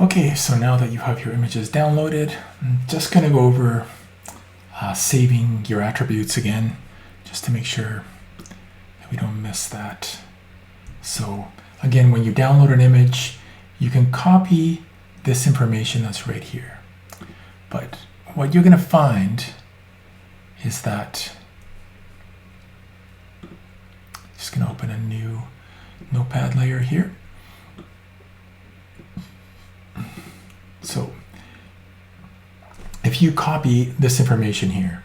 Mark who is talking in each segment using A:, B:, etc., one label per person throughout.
A: Okay, so now that you have your images downloaded, I'm just going to go over saving your attributes again, just to make sure that we don't miss that. So again, when you download an image, you can copy this information that's right here. But what you're going to find is that, just going to open a new notepad layer here. So if you copy this information here,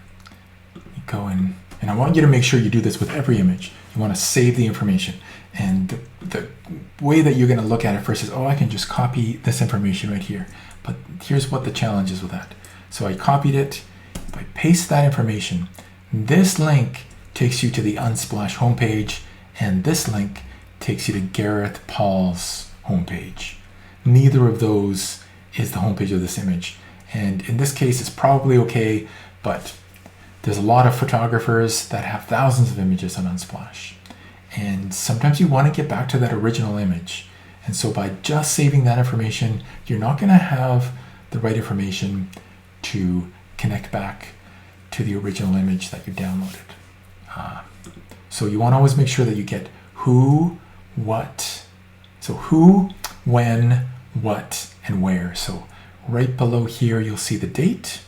A: you go in, and I want you to make sure you do this with every image. You want to save the information. And the way that you're going to look at it first is, oh, I can just copy this information right here. But here's what the challenge is with that. So I copied it. If I paste that information, this link takes you to the Unsplash homepage, and this link takes you to Gareth Paul's homepage. Neither of those is the homepage of this image. And in this case, it's probably okay, but there's a lot of photographers that have thousands of images on Unsplash. And sometimes you want to get back to that original image. And so by just saving that information, you're not going to have the right information to connect back to the original image that you downloaded. So you want to always make sure that you get who, what, so who, when, what, and where. So right below here, you'll see the date.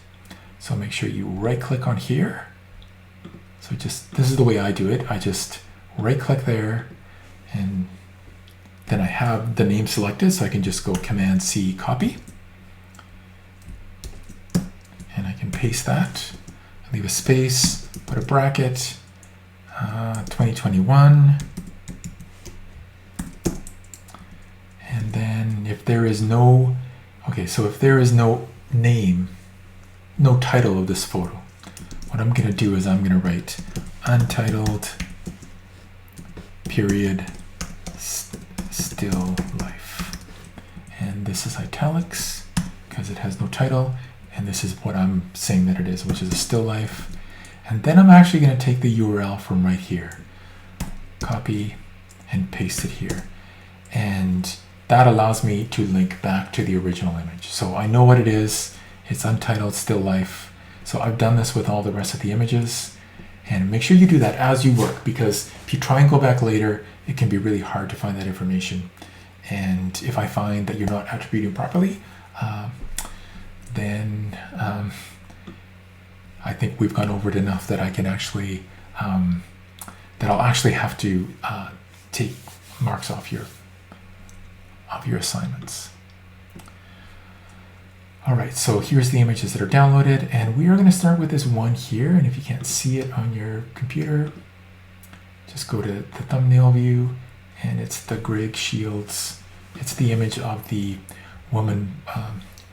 A: So make sure you right click on here. So this is the way I do it. I just right click there, and then I have the name selected, so I can just go Command C, copy. And I can paste that, leave a space, put a bracket, 2021. And then if there is no, so if there is no name, no title of this photo, what I'm going to do is I'm going to write untitled period still life. And this is italics because it has no title. And this is what I'm saying that it is, which is a still life. And then I'm actually going to take the URL from right here, copy and paste it here. And that allows me to link back to the original image. So I know what it is. It's untitled still life. So I've done this with all the rest of the images. And make sure you do that as you work, because if you try and go back later, it can be really hard to find that information. And if I find that you're not attributing properly, then I think we've gone over it enough that I can actually, that I'll actually have to take marks off your assignments. All right, so here's the images that are downloaded, and we are going to start with this one here. And if you can't see it on your computer, just go to the thumbnail view, and it's the Greg Shields. It's the image of the woman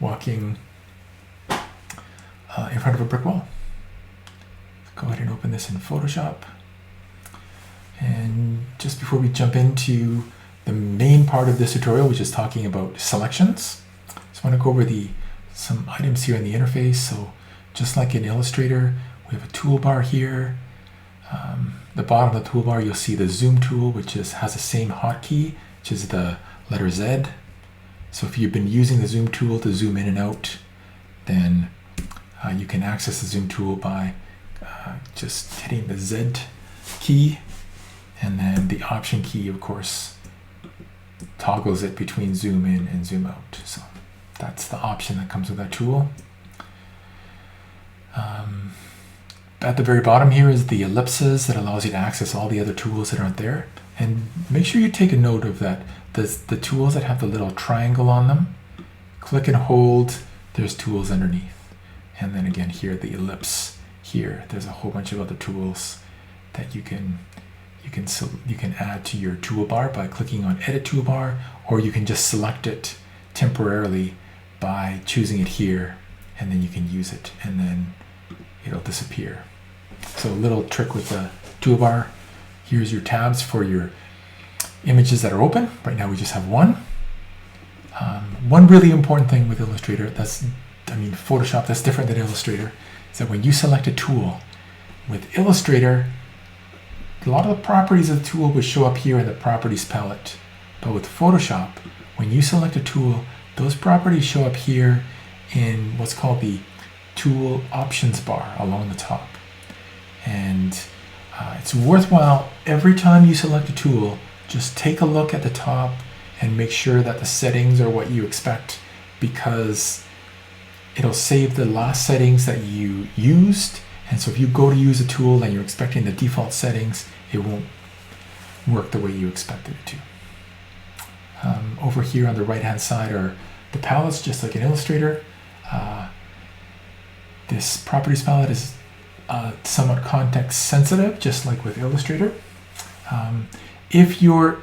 A: walking in front of a brick wall. Go ahead and open this in Photoshop. And just before we jump into the main part of this tutorial, which is talking about selections, I just want to go over some items here in the interface. So just like in Illustrator, we have a toolbar here. The bottom of the toolbar, you'll see the zoom tool, which has the same hotkey, which is the letter Z. So if you've been using the zoom tool to zoom in and out, then you can access the zoom tool by just hitting the Z key, and then the option key, of course, toggles it between zoom in and zoom out. So that's the option that comes with that tool. At the very bottom here is the ellipses that allows you to access all the other tools that aren't there. And make sure you take a note of that. The tools that have the little triangle on them, click and hold, there's tools underneath. And then again here, the ellipse here, there's a whole bunch of other tools that you can add to your toolbar by clicking on Edit Toolbar, or you can just select it temporarily by choosing it here, and then you can use it, and then it'll disappear. So a little trick with the toolbar. Here's your tabs for your images that are open. Right now we just have one. One really important thing with Illustrator, Photoshop, that's different than Illustrator, is that when you select a tool, with Illustrator, a lot of the properties of the tool would show up here in the properties palette. But with Photoshop, when you select a tool, those properties show up here in what's called the tool options bar along the top. And it's worthwhile every time you select a tool, just take a look at the top and make sure that the settings are what you expect, because it'll save the last settings that you used. And so if you go to use a tool and you're expecting the default settings, it won't work the way you expected it to. Over here on the right hand side are the palettes, just like in Illustrator. This properties palette is somewhat context sensitive, just like with Illustrator. If your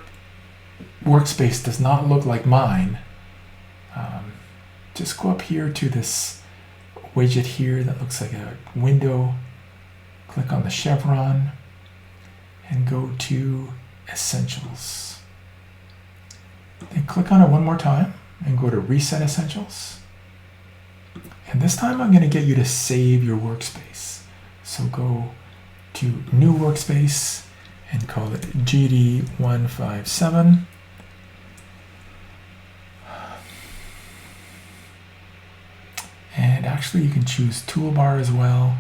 A: workspace does not look like mine, just go up here to this widget here that looks like a window, click on the chevron, and go to Essentials. Then click on it one more time and go to Reset Essentials. And this time I'm going to get you to save your workspace. So go to New Workspace and call it GD157. And actually you can choose Toolbar as well.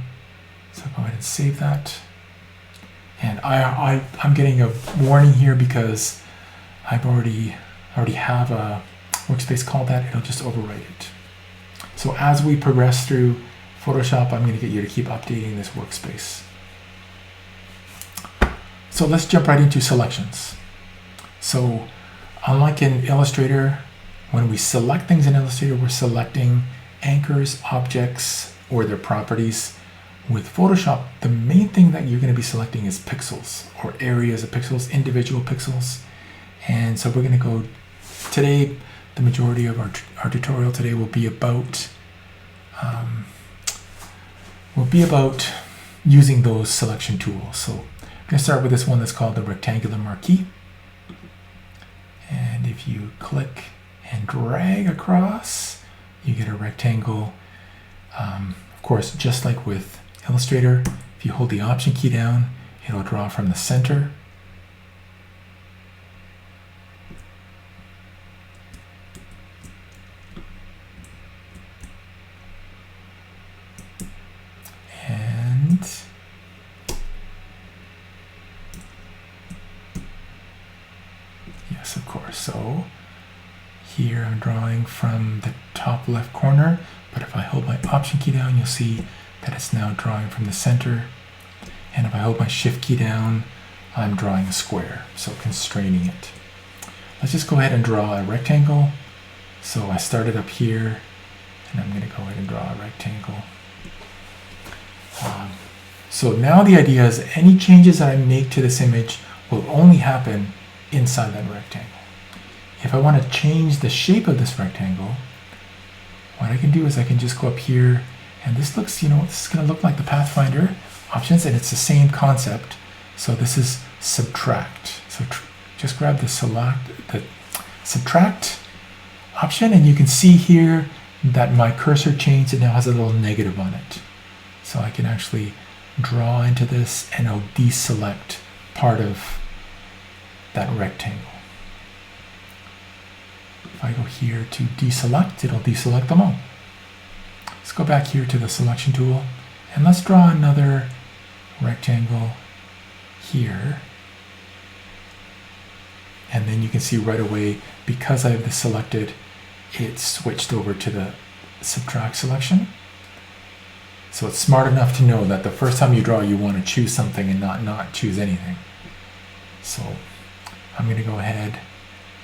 A: So go ahead and save that. And I'm getting a warning here because I've already have a workspace called that. It'll just overwrite it. So as we progress through Photoshop, I'm going to get you to keep updating this workspace. So let's jump right into selections. So unlike in Illustrator, when we select things in Illustrator, we're selecting anchors, objects, or their properties. With Photoshop, the main thing that you're going to be selecting is pixels, or areas of pixels, individual pixels. And so we're going to go today, the majority of our tutorial today will be about using those selection tools. So I'm going to start with this one that's called the rectangular marquee. And if you click and drag across, you get a rectangle. Of course, just like with Illustrator, if you hold the Option key down, it'll draw from the center. And yes, of course. So here I'm drawing from the top left corner, but if I hold my Option key down, you'll see that it's now drawing from the center. And if I hold my Shift key down, I'm drawing a square, so constraining it. Let's just go ahead and draw a rectangle. So I started up here, and I'm going to go ahead and draw a rectangle. So now the idea is any changes that I make to this image will only happen inside that rectangle. If I want to change the shape of this rectangle, what I can do is I can just go up here, and this looks, this is going to look like the Pathfinder options, and it's the same concept. So this is subtract. So just grab the subtract option, and you can see here that my cursor changed. It now has a little negative on it. So I can actually draw into this, and it'll deselect part of that rectangle. If I go here to deselect, it'll deselect them all. Let's go back here to the selection tool, and let's draw another rectangle here. And then you can see right away, because I have this selected, it switched over to the subtract selection. So it's smart enough to know that the first time you draw, you want to choose something and not choose anything. So I'm going to go ahead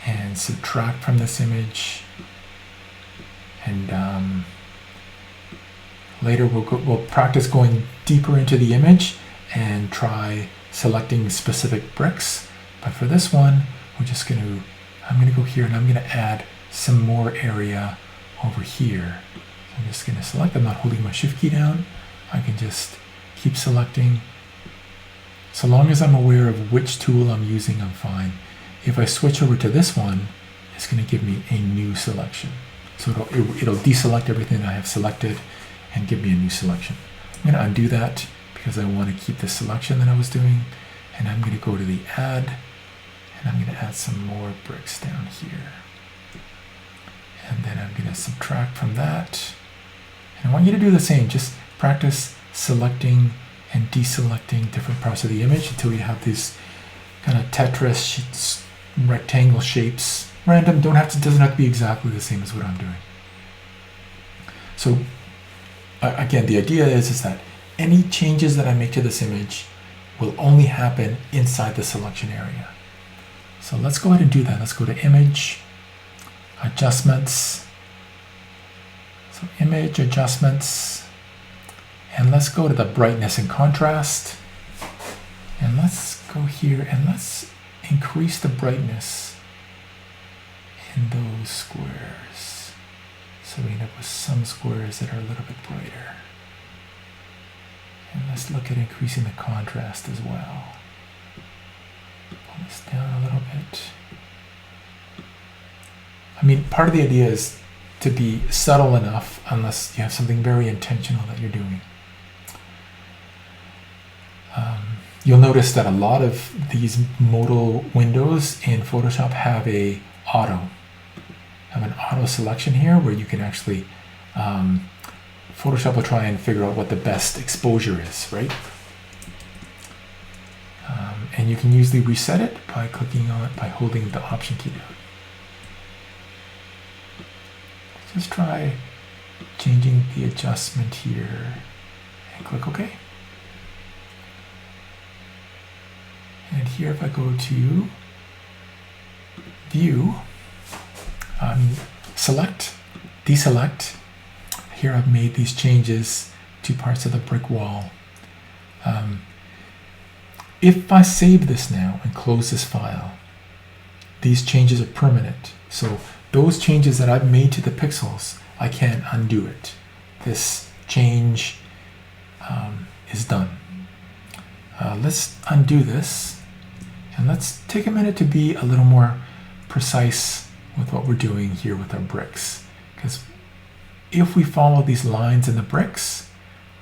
A: and subtract from this image, and later we'll practice going deeper into the image and try selecting specific bricks. But for this one, I'm going to go here and I'm going to add some more area over here. I'm just going to select. I'm not holding my Shift key down. I can just keep selecting. So long as I'm aware of which tool I'm using, I'm fine. If I switch over to this one, it's going to give me a new selection. So it'll deselect everything I have selected and give me a new selection. I'm going to undo that because I want to keep the selection that I was doing. And I'm going to go to the add, and I'm going to add some more bricks down here. And then subtract from that. And I want you to do the same. Just practice selecting and deselecting different parts of the image until you have these kind of Tetris rectangle shapes. Random, doesn't have to be exactly the same as what I'm doing. So again, the idea is that any changes that I make to this image will only happen inside the selection area. So let's go ahead and do that. Let's go to Image, Adjustments. So Image, Adjustments, and let's go to the Brightness and Contrast. And let's go here and let's increase the brightness in those squares. So we end up with some squares that are a little bit brighter. And let's look at increasing the contrast as well. Pull this down a little bit. I mean, part of the idea is to be subtle enough unless you have something very intentional that you're doing. You'll notice that a lot of these modal windows in Photoshop have an auto selection here where you can actually, Photoshop will try and figure out what the best exposure is, right? And you can usually reset it by clicking on it, by holding the Option key down. Just try changing the adjustment here and click OK. And here if I go to View, Select, Deselect, here I've made these changes to parts of the brick wall. If I save this now and close this file, these changes are permanent. So those changes that I've made to the pixels, I can't undo it. This change is done. Let's undo this. And let's take a minute to be a little more precise with what we're doing here with our bricks. Because if we follow these lines in the bricks,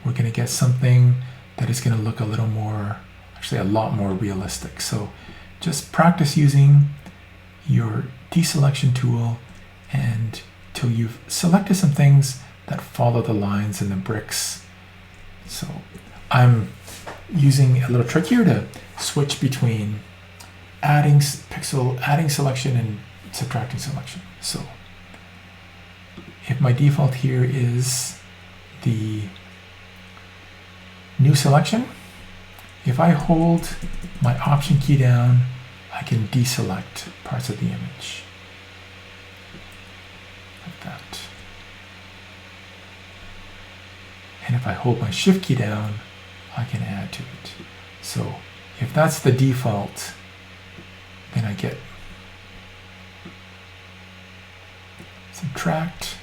A: we're going to get something that is going to look a little more, actually a lot more realistic. So just practice using your deselection tool and till you've selected some things that follow the lines in the bricks. So I'm using a little trick here to switch between adding selection and subtracting selection. So if my default here is the new selection, if I hold my Option key down, I can deselect parts of the image. Like that. And if I hold my Shift key down, I can add to it. So if that's the default, then I get subtract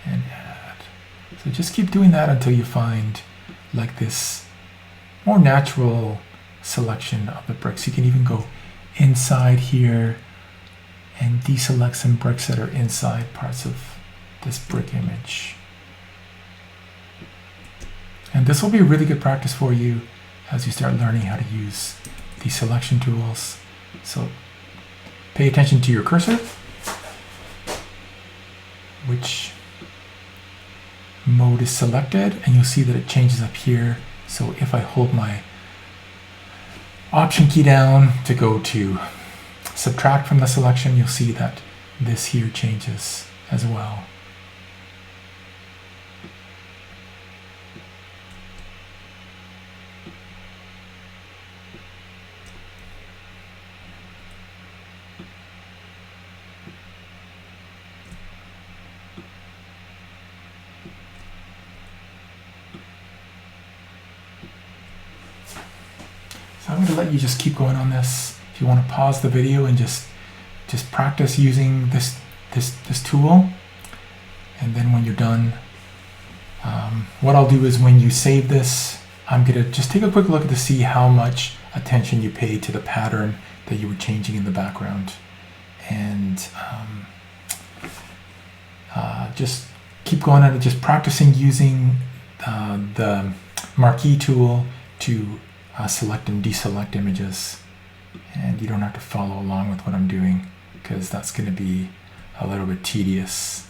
A: and add. So just keep doing that until you find like this more natural selection of the bricks. You can even go inside here and deselect some bricks that are inside parts of this brick image. And this will be a really good practice for you as you start learning how to use these selection tools. So pay attention to your cursor, which mode is selected, and you'll see that it changes up here. So if I hold my Option key down to go to subtract from the selection, you'll see that this here changes as well. I'm going to let you just keep going on this. If you want to pause the video and just practice using this tool, and then when you're done, what I'll do is when you save this, I'm going to just take a quick look to see how much attention you paid to the pattern that you were changing in the background, and just keep going at it, just practicing using the Marquee tool to select and deselect images. And you don't have to follow along with what I'm doing because that's going to be a little bit tedious.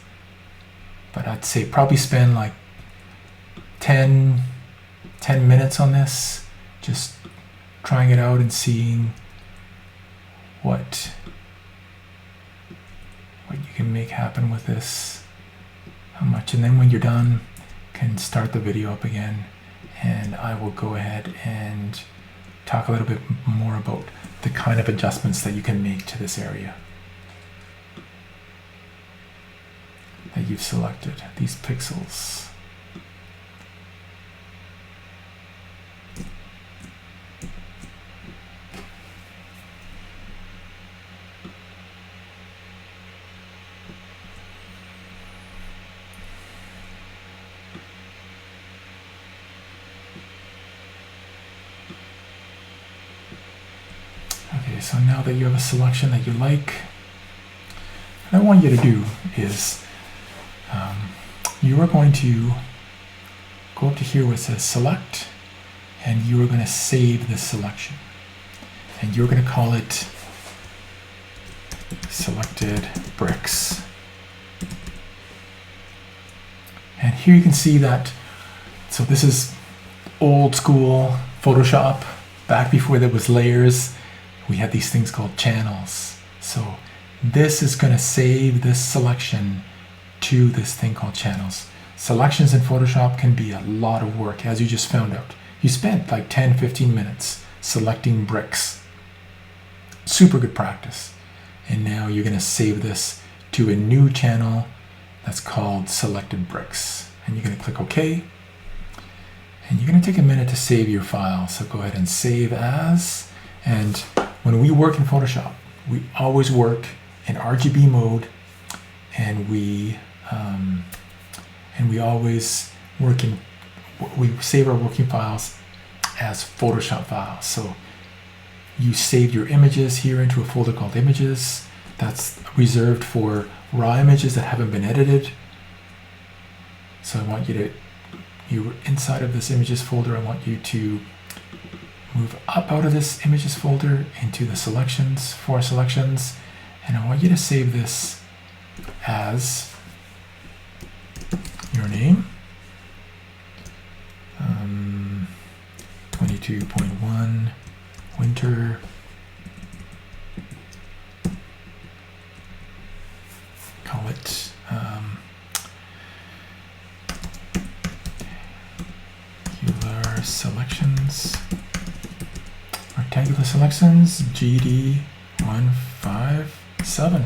A: But I'd say probably spend like 10 minutes on this, just trying it out and seeing what you can make happen with this, how much. And then when you're done, can start the video up again, and I will go ahead and talk a little bit more about the kind of adjustments that you can make to this area that you've selected, these pixels. Okay, so now that you have a selection that you like, what I want you to do is you are going to go up to here where it says select, and you are going to save this selection, and you're going to call it selected bricks. And here you can see that, so this is old school Photoshop. Back before there was layers, we had these things called channels. So this is going to save this selection to this thing called channels. Selections in Photoshop can be a lot of work, as you just found out. You spent like 10-15 minutes selecting bricks. Super good practice. And now you're going to save this to a new channel that's called selected bricks. And you're going to click OK. And you're going to take a minute to save your file. So go ahead and save as. And when we work in Photoshop, we always work in RGB mode, and we always work in, we save our working files as Photoshop files. So you save your images here into a folder called images. That's reserved for raw images that haven't been edited. So I want you to, you're inside of this images folder, I want you to move up out of this images folder into the selections, 4 selections, and I want you to save this as your name, 22.1 winter, call it rectangular selections, rectangular selections, GD157.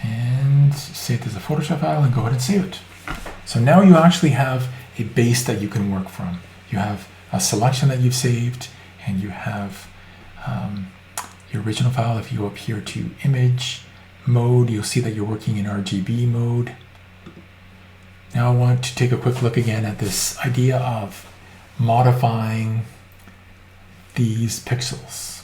A: And save it as a Photoshop file and go ahead and save it. So now you actually have a base that you can work from. You have a selection that you've saved, and you have your original file. If you go up here to image mode, you'll see that you're working in RGB mode. Now I want to take a quick look again at this idea of modifying these pixels.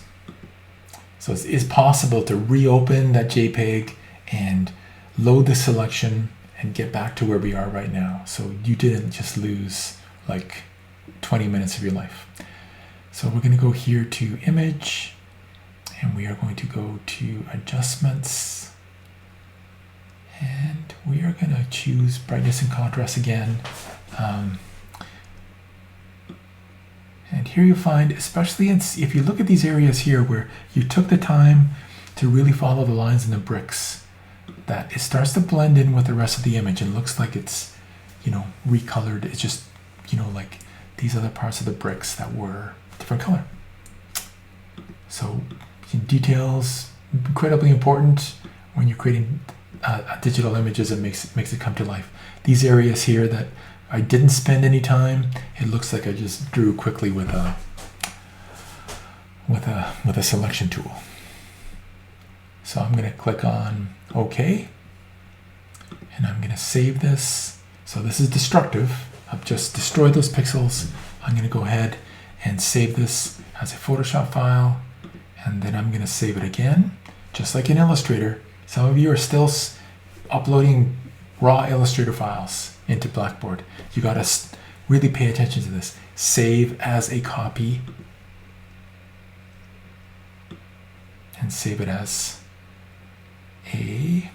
A: So it is possible to reopen that JPEG and load the selection and get back to where we are right now. So you didn't just lose like 20 minutes of your life. So we're going to go here to image, and we are going to go to adjustments, and we are going to choose brightness and contrast again. And here you'll find, especially if you look at these areas here where you took the time to really follow the lines in the bricks, that it starts to blend in with the rest of the image and looks like it's, recolored. It's just, like these other parts of the bricks that were different color. So details, incredibly important when you're creating digital images. It makes it come to life. These areas here that I didn't spend any time, it looks like I just drew quickly with a selection tool. So I'm going to click on OK, and I'm going to save this. So this is destructive. I've just destroyed those pixels. I'm going to go ahead and save this as a Photoshop file, and then I'm going to save it again, just like in Illustrator. Some of you are still uploading raw Illustrator files into Blackboard. You got to really pay attention to this. Save as a copy, and save it as a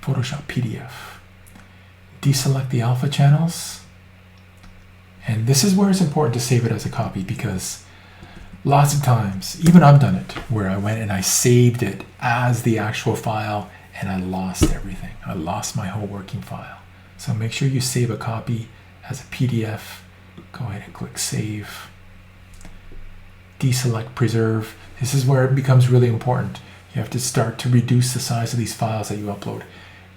A: Photoshop PDF. Deselect the alpha channels. And this is where it's important to save it as a copy, because lots of times, even I've done it, where I went and I saved it as the actual file and I lost everything. I lost my whole working file. So make sure you save a copy as a PDF. Go ahead and click Save. Deselect Preserve. This is where it becomes really important. You have to start to reduce the size of these files that you upload.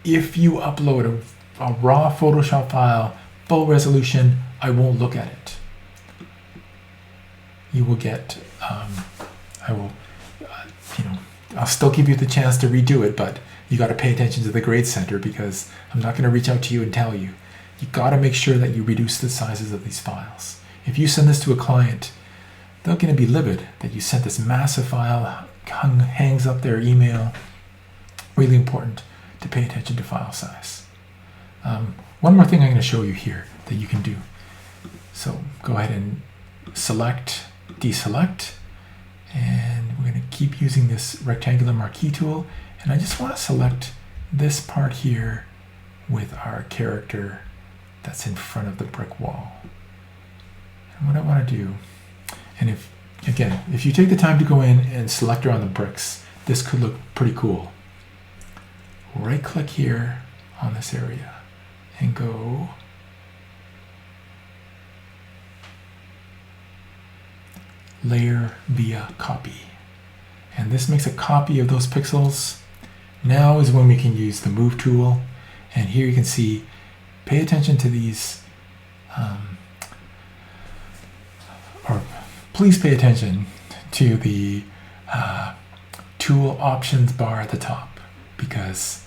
A: If you upload a raw Photoshop file, full resolution, I won't look at it. You will get, I'll still give you the chance to redo it, but you got to pay attention to the grade center, because I'm not going to reach out to you and tell you. You got to make sure that you reduce the sizes of these files. If you send this to a client, they're going to be livid that you sent this massive file, hangs up their email. Really important to pay attention to file size. One more thing I'm going to show you here that you can do. So go ahead and select, deselect, and we're going to keep using this rectangular marquee tool. And I just want to select this part here with our character that's in front of the brick wall. And what I want to do, and if you take the time to go in and select around the bricks, this could look pretty cool. Right click here on this area and go Layer via Copy. And this makes a copy of those pixels. Now is when we can use the Move tool. And here you can see, pay attention to these, or please pay attention to the tool options bar at the top, because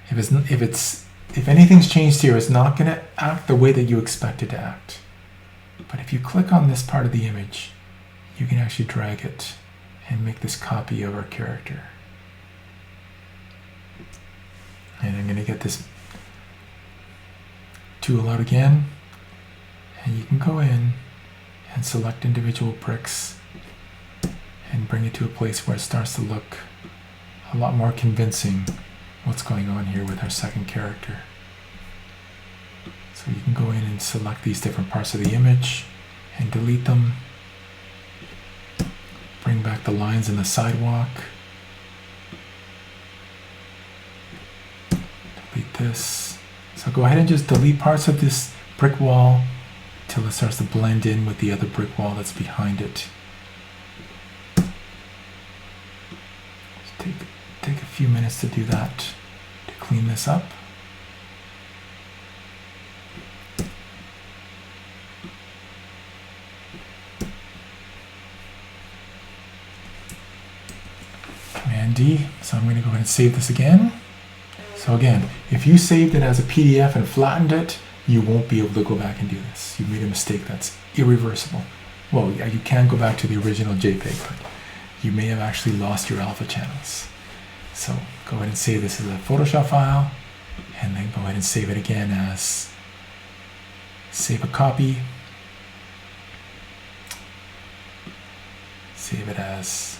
A: if anything's changed here, it's not going to act the way that you expect it to act. But if you click on this part of the image, you can actually drag it and make this copy of our character. And I'm going to get this tool out again, and you can go in and select individual bricks and bring it to a place where it starts to look a lot more convincing what's going on here with our second character. So you can go in and select these different parts of the image and delete them. Bring back the lines in the sidewalk. Delete this. So go ahead and just delete parts of this brick wall till it starts to blend in with the other brick wall that's behind it. Just take a few minutes to do that, to clean this up. Command D. So I'm going to go ahead and save this again. So again, if you saved it as a PDF and flattened it, you won't be able to go back and do this. You made a mistake that's irreversible. Well, yeah, you can go back to the original JPEG, but you may have actually lost your alpha channels. So go ahead and save this as a Photoshop file, and then go ahead and save it again as save a copy. Save it as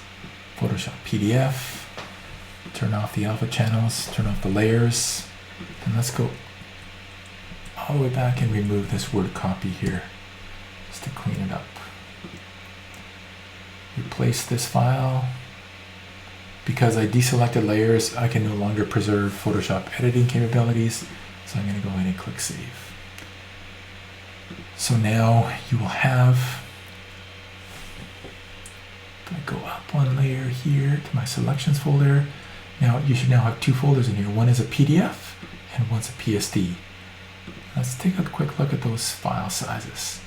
A: Photoshop PDF. Turn off the alpha channels, turn off the layers, and let's go all the way back and remove this word copy here just to clean it up. Replace this file. Because I deselected layers, I can no longer preserve Photoshop editing capabilities, so I'm going to go ahead and click Save. So now you will have, if I go up one layer here to my selections folder, now you should now have two folders in here. One is a PDF and one's a PSD. Let's take a quick look at those file sizes.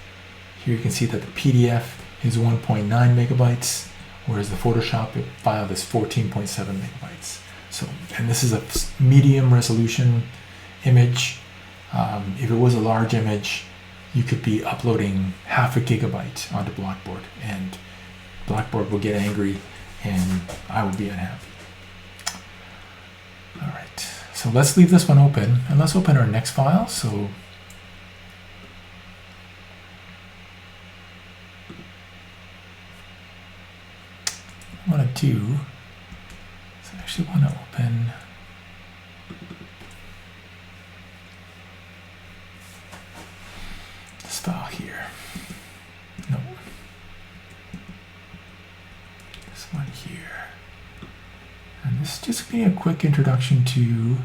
A: Here you can see that the PDF is 1.9 megabytes, whereas the Photoshop file is 14.7 megabytes. So, and this is a medium resolution image. If it was a large image, you could be uploading half a gigabyte onto Blackboard, and Blackboard will get angry and I will be unhappy. All right, so let's leave this one open and let's open our next file. So what I want to do is I actually want to open this file here. No. This one here. And this is just going to be a quick introduction to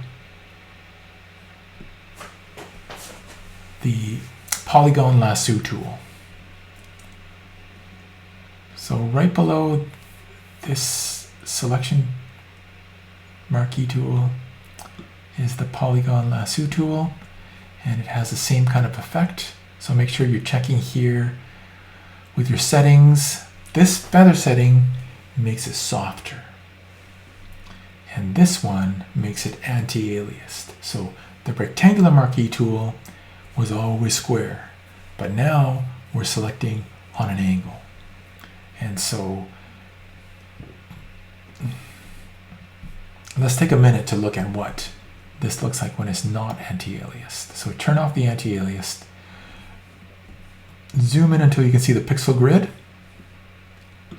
A: the Polygon Lasso tool. So right below this selection marquee tool is the Polygon Lasso tool, and it has the same kind of effect. So make sure you're checking here with your settings. This feather setting makes it softer, and this one makes it anti-aliased. So the rectangular marquee tool was always square, but now we're selecting on an angle. And so let's take a minute to look at what this looks like when it's not anti-aliased. So turn off the anti-aliased, zoom in until you can see the pixel grid,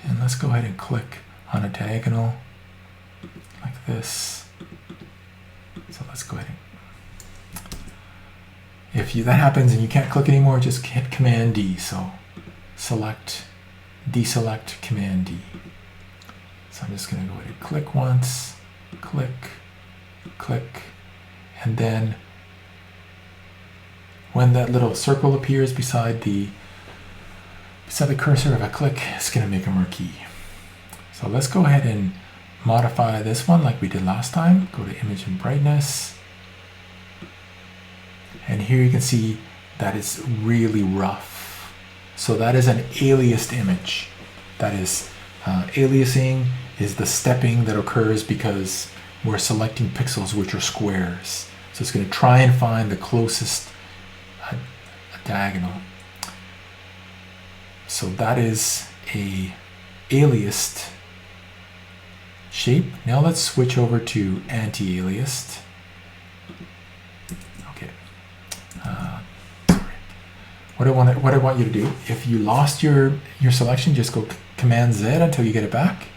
A: and let's go ahead and click on a diagonal like this. So let's go ahead and, that happens and you can't click anymore, just hit Command D. So select, deselect, Command D. So I'm just going to go ahead and click once, click, click, and then when that little circle appears beside the cursor, if I click, it's going to make a marquee. So let's go ahead and modify this one like we did last time. Go to Image and Brightness. And here you can see that it's really rough. So that is an aliased image. That is, aliasing is the stepping that occurs because we're selecting pixels which are squares. So it's going to try and find the closest diagonal. So that is a aliased shape. Now let's switch over to anti-aliased. Okay. Sorry. What I want you to do, if you lost your selection, just go Command Z until you get it back.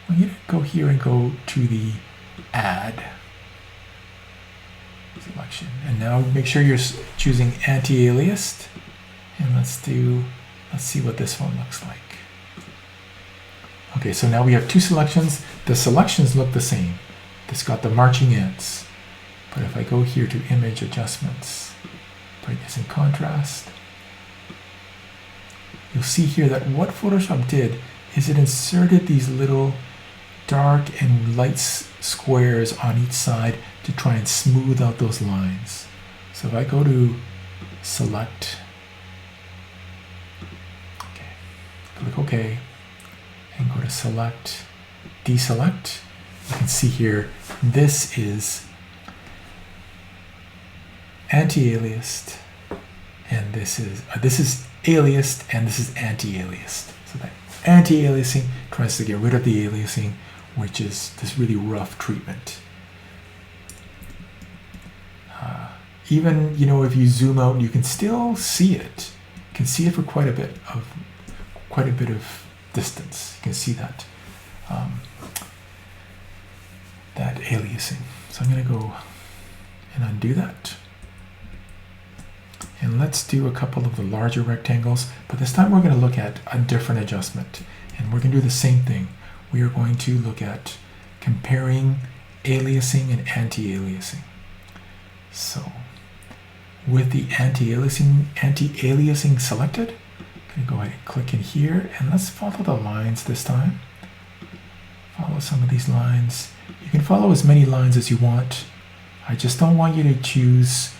A: I want you to go here and go to the Add selection, and now make sure you're choosing anti-aliased, and let's see what this one looks like. Okay, so now we have two selections. The selections look the same. This got the marching ants, but if I go here to Image Adjustments, Brightness and Contrast, you'll see here that what Photoshop did is it inserted these little dark and light squares on each side to try and smooth out those lines. So if I go to Select, click OK, and go to Select, Deselect, you can see here this is anti-aliased, and this is aliased, and this is anti-aliased. So that anti-aliasing tries to get rid of the aliasing, which is this really rough treatment. Even, you know, if you zoom out, you can still see it. You can see it for quite a bit of distance. You can see that that aliasing. So I'm going to go and undo that. And let's do a couple of the larger rectangles, but this time we're going to look at a different adjustment. And we're going to do the same thing. We are going to look at comparing aliasing and anti-aliasing. So with the anti-aliasing selected, I'm going to go ahead and click in here, and let's follow the lines this time. Follow some of these lines. You can follow as many lines as you want. I just don't want you to choose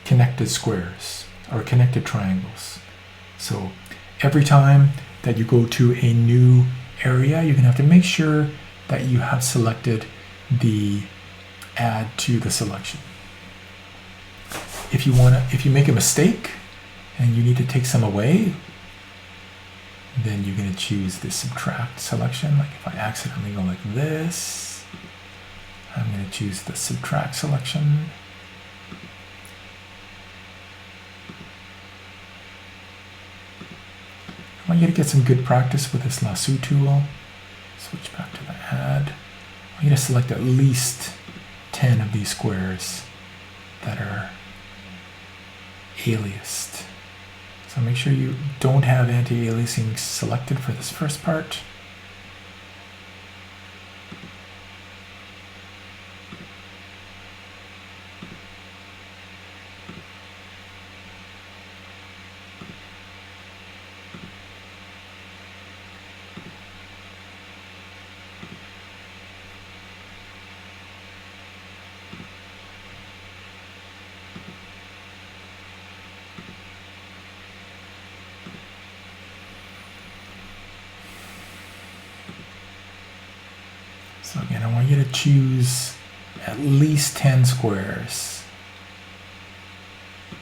A: connected squares or connected triangles. So every time that you go to a new area, you're going to have to make sure that you have selected the add to the selection. If you make a mistake and you need to take some away, then you're going to choose the subtract selection. Like if I accidentally go like this, I'm going to choose the subtract selection. I want you to get some good practice with this lasso tool. Switch back to the add. I want you to select at least 10 of these squares that are aliased. So make sure you don't have anti-aliasing selected for this first part. So again, I want you to choose at least 10 squares.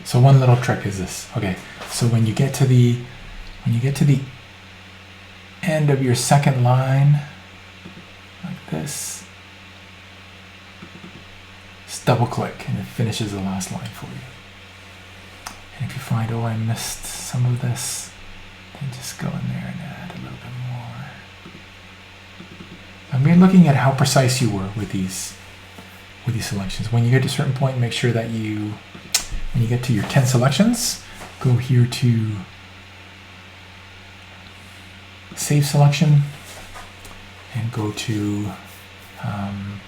A: So one little trick is this. Okay, so when you get to the end of your second line, like this, just double click and it finishes the last line for you. And if you find, oh, I missed some of this, then just go in there and add a little bit more. I'm looking at how precise you were with these selections. When you get to a certain point, make sure that when you get to your 10 selections, go here to Save Selection and go to,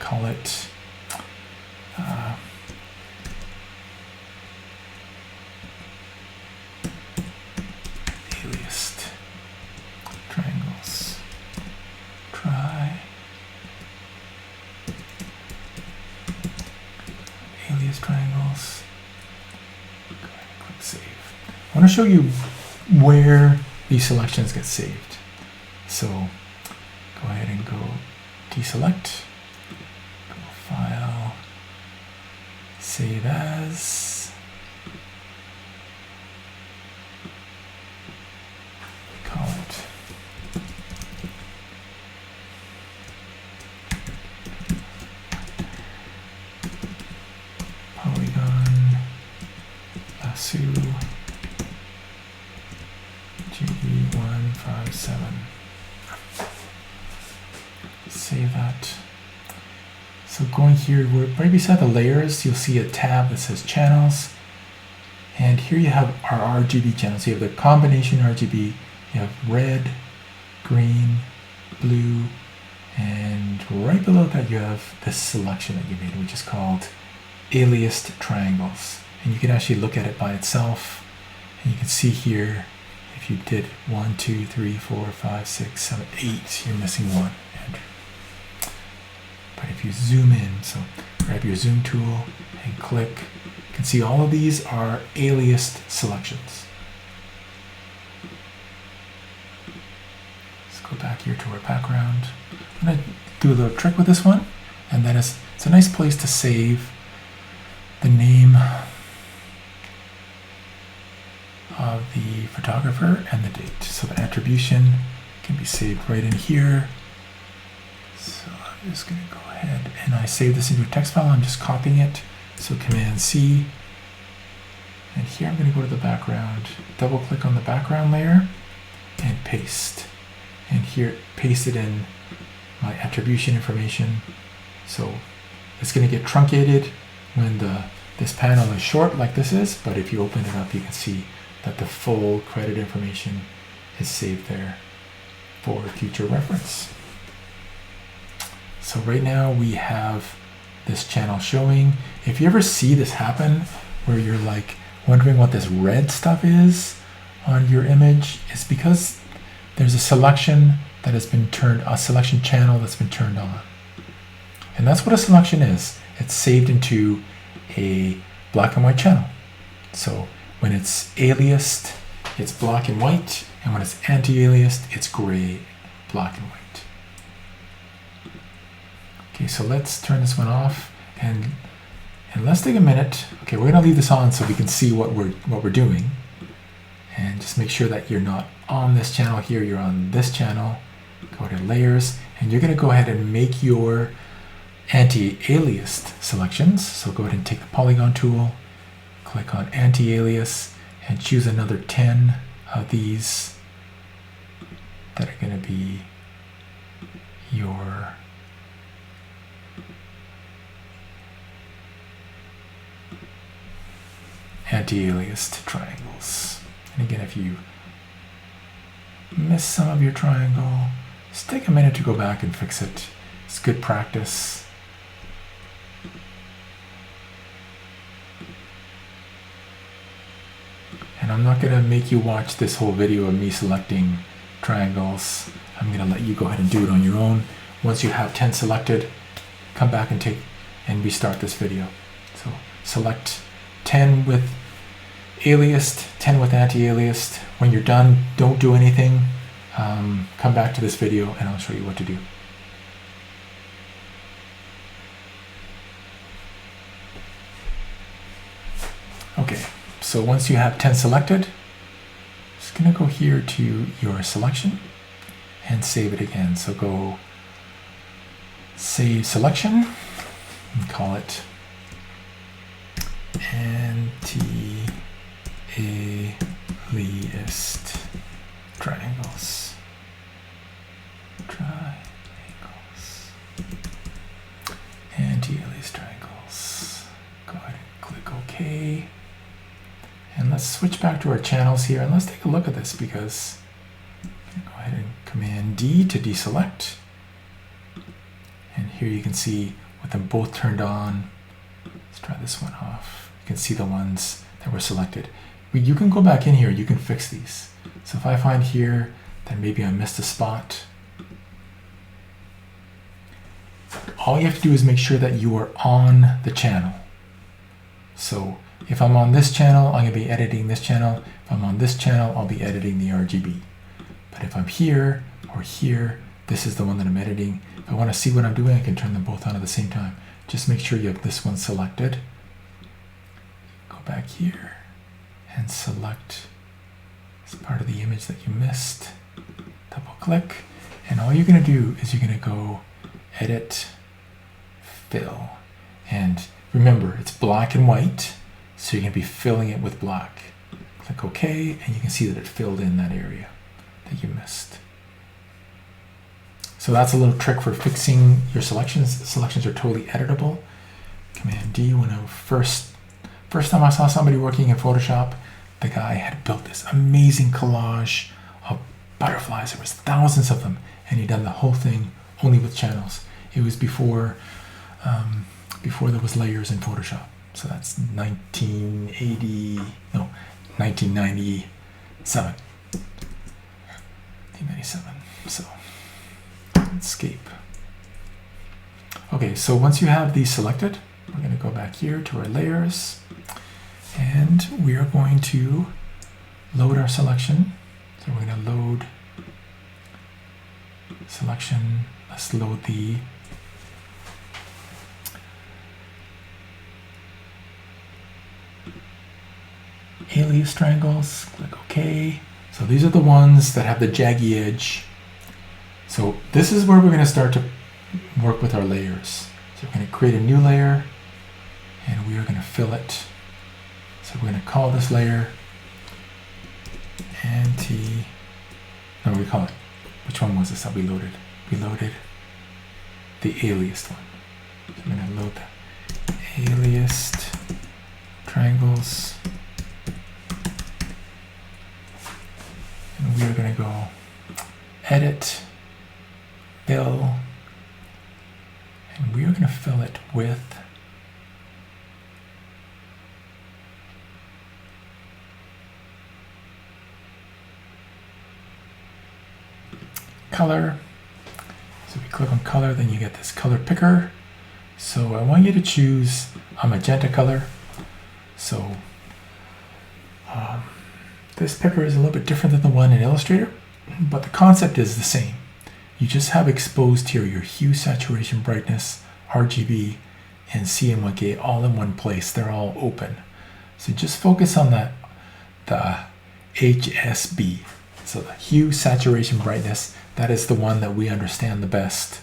A: call it aliased triangles. Try alias triangles. Go ahead and click Save. I want to show you where these selections get saved. So go ahead and go deselect, go File, Save As, call it Polygon Lasso GD157. Save that. So going here, right beside the layers, you'll see a tab that says channels. And here you have our RGB channels. You have the combination RGB, you have red, green, blue, and right below that you have this selection that you made, which is called aliased triangles. And you can actually look at it by itself. And you can see here, if you did 1, 2, 3, 4, 5, 6, 7, 8, you're missing one, Andrew. But if you zoom in, so grab your zoom tool and click, you can see all of these are aliased selections. Let's go back here to our background. I'm going to do a little trick with this one, and then it's a nice place to save the name of the photographer and the date. So the attribution can be saved right in here. So I'm just going to go ahead and I save this into a text file. I'm just copying it. So Command C. And here I'm going to go to the background, double click on the background layer and paste. And here, paste it in my attribution information. So it's going to get truncated when this panel is short like this is, but if you open it up, you can see that the full credit information is saved there for future reference. So right now we have this channel showing. If you ever see this happen where you're like wondering what this red stuff is on your image, it's because there's a selection that has been turned, a selection channel that's been turned on. And that's what a selection is. It's saved into a black and white channel. So when it's aliased, it's black and white, and when it's anti-aliased, it's gray, black and white. Okay, so let's turn this one off, and let's take a minute. Okay, we're gonna leave this on so we can see what we're doing, and just make sure that you're not on this channel here. You're on this channel. Go to Layers, and you're gonna go ahead and make your anti-aliased selections. So go ahead and take the polygon tool, click on anti-alias, and choose another 10 of these that are going to be your anti-aliased triangles. And again, if you miss some of your triangle, just take a minute to go back and fix it. It's good practice. And I'm not going to make you watch this whole video of me selecting triangles. I'm going to let you go ahead and do it on your own. Once you have 10 selected, come back and restart this video. So select 10 with aliased, 10 with anti-aliased. When you're done, don't do anything. Come back to this video and I'll show you what to do. Okay, so once you have 10 selected, just gonna go here to your selection and save it again. So go save selection and call it anti-aliased triangles. Anti-aliased triangles. Go ahead and click OK. And let's switch back to our channels here and let's take a look at this, because go ahead and Command D to deselect. And here you can see with them both turned on. Let's try this one off. You can see the ones that were selected. You can go back in here, you can fix these. So if I find here that maybe I missed a spot, all you have to do is make sure that you are on the channel. So if I'm on this channel, I'm going to be editing this channel. If I'm on this channel, I'll be editing the RGB. But if I'm here or here, this is the one that I'm editing. If I want to see what I'm doing, I can turn them both on at the same time. Just make sure you have this one selected. Go back here and select this part of the image that you missed. Double click. And all you're going to do is you're going to go Edit, Fill. And remember, it's black and white, so you're going to be filling it with black. Click OK, and you can see that it filled in that area that you missed. So that's a little trick for fixing your selections. The selections are totally editable. Command D. When I first time I saw somebody working in Photoshop, the guy had built this amazing collage of butterflies. There was thousands of them, and he'd done the whole thing only with channels. It was before there was layers in Photoshop. So that's 1997. 1997. So escape. Okay, so once you have these selected, we're going to go back here to our layers, and we are going to load our selection. So we're going to load selection. Let's load the alias triangles. Click OK. So these are the ones that have the jaggy edge. So this is where we're going to start to work with our layers. So we're going to create a new layer and we are going to fill it. So we're going to call this layer we call it, which one was this that we loaded? We loaded the aliased one. So I'm going to load the aliased triangles. And we are going to go Edit, Fill, and we are going to fill it with color. So we click on color, then you get this color picker. So I want you to choose a magenta color. So this picker is a little bit different than the one in Illustrator, but the concept is the same. You just have exposed here your hue, saturation, brightness, RGB, and CMYK all in one place. They're all open. So just focus on the HSB. So the hue, saturation, brightness, that is the one that we understand the best.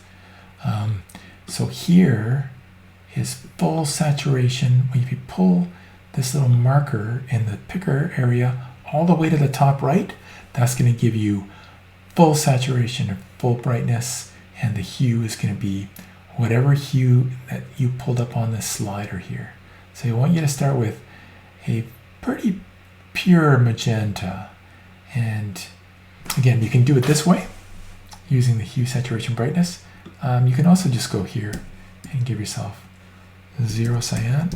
A: So here is full saturation. When you pull this little marker in the picker area all the way to the top right, that's going to give you full saturation or full brightness, and the hue is going to be whatever hue that you pulled up on this slider here. So I want you to start with a pretty pure magenta. And again, you can do it this way using the hue, saturation, brightness. You can also just go here and give yourself 0 cyan,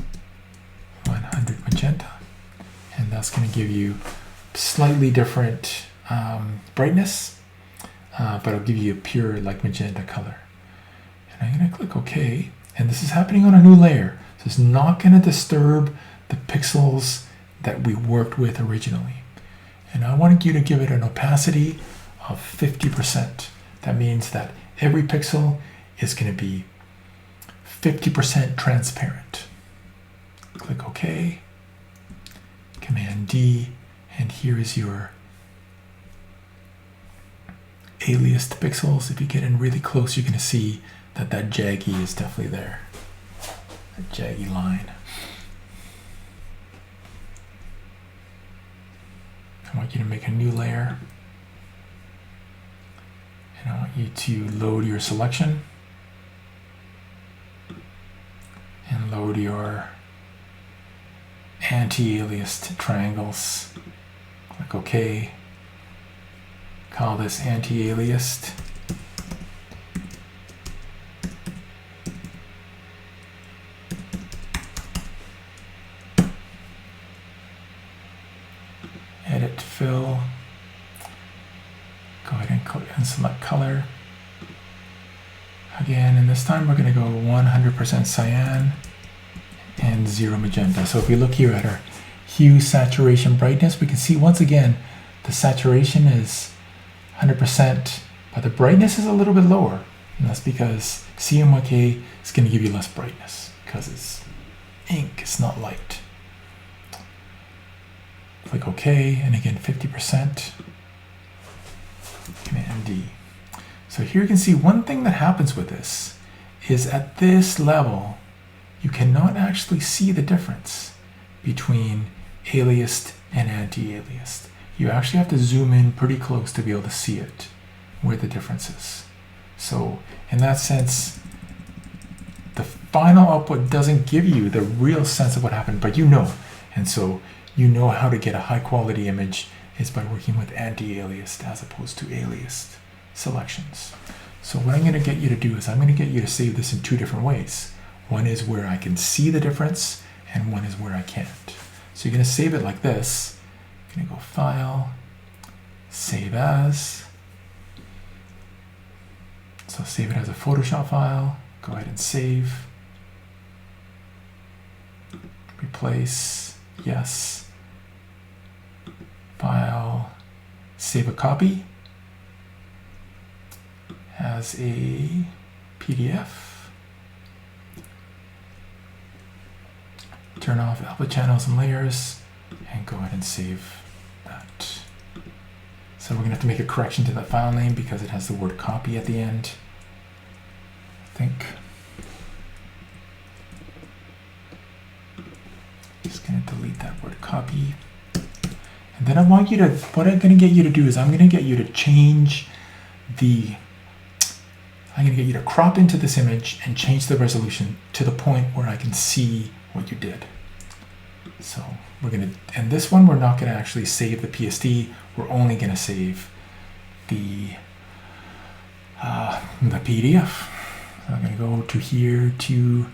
A: 100 magenta, and that's going to give you slightly different brightness, but it'll give you a pure like magenta color. And I'm going to click OK, and this is happening on a new layer, so it's not going to disturb the pixels that we worked with originally. And I want you to give it an opacity of 50%. That means that every pixel is going to be 50% transparent. Click OK, Command D, and here is your aliased pixels. If you get in really close, you're going to see that that jaggy is definitely there, that jaggy line. I want you to make a new layer, and I want you to load your selection and load your anti-aliased triangles. Click OK. Call this anti-aliased. Edit fill. Go ahead and select color. Again, and this time we're going to go 100% cyan and 0 magenta. So if we look here at our hue, saturation, brightness, we can see once again the saturation is 100%, but the brightness is a little bit lower. And that's because CMYK is going to give you less brightness because it's ink, it's not light. Click OK, and again 50%. Command D. So here you can see one thing that happens with this is at this level, you cannot actually see the difference between aliased and anti-aliased. You actually have to zoom in pretty close to be able to see it, where the difference is. So in that sense, the final output doesn't give you the real sense of what happened, but you know. And so you know how to get a high quality image is by working with anti-aliased as opposed to aliased selections. So what I'm going to get you to do is I'm going to get you to save this in two different ways. One is where I can see the difference, and one is where I can't. So you're going to save it like this. You're going to go File, Save As. So save it as a Photoshop file. Go ahead and save. Replace, yes. File, save a copy as a PDF. Turn off alpha channels and layers, and go ahead and save that. So we're going to have to make a correction to that file name because it has the word copy at the end, I think. Just going to delete that word copy. And then I want you to, what I'm going to get you to do is I'm going to get you to change the, I'm going to get you to crop into this image and change the resolution to the point where I can see what you did. So we're going to, and this one we're not going to actually save the PSD, we're only going to save the PDF. So I'm going to go to here to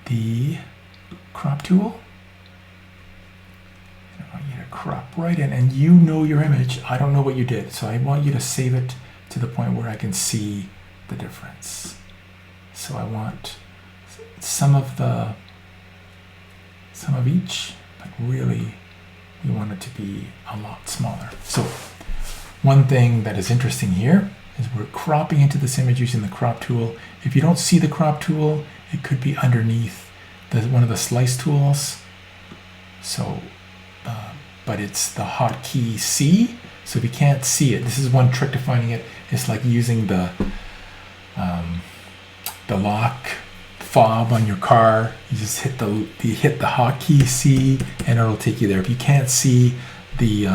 A: the crop tool. I want you to crop right in, and you know your image. I don't know what you did, so I want you to save it to the point where I can see the difference. So I want some of each, but really we want it to be a lot smaller. So one thing that is interesting here is we're cropping into this image using the crop tool. If you don't see the crop tool, it could be underneath one of the slice tools. So, but it's the hotkey C. So if you can't see it, this is one trick to finding it. It's like using the lock fob on your car. You just hit the hotkey C, and it'll take you there. If you can't see the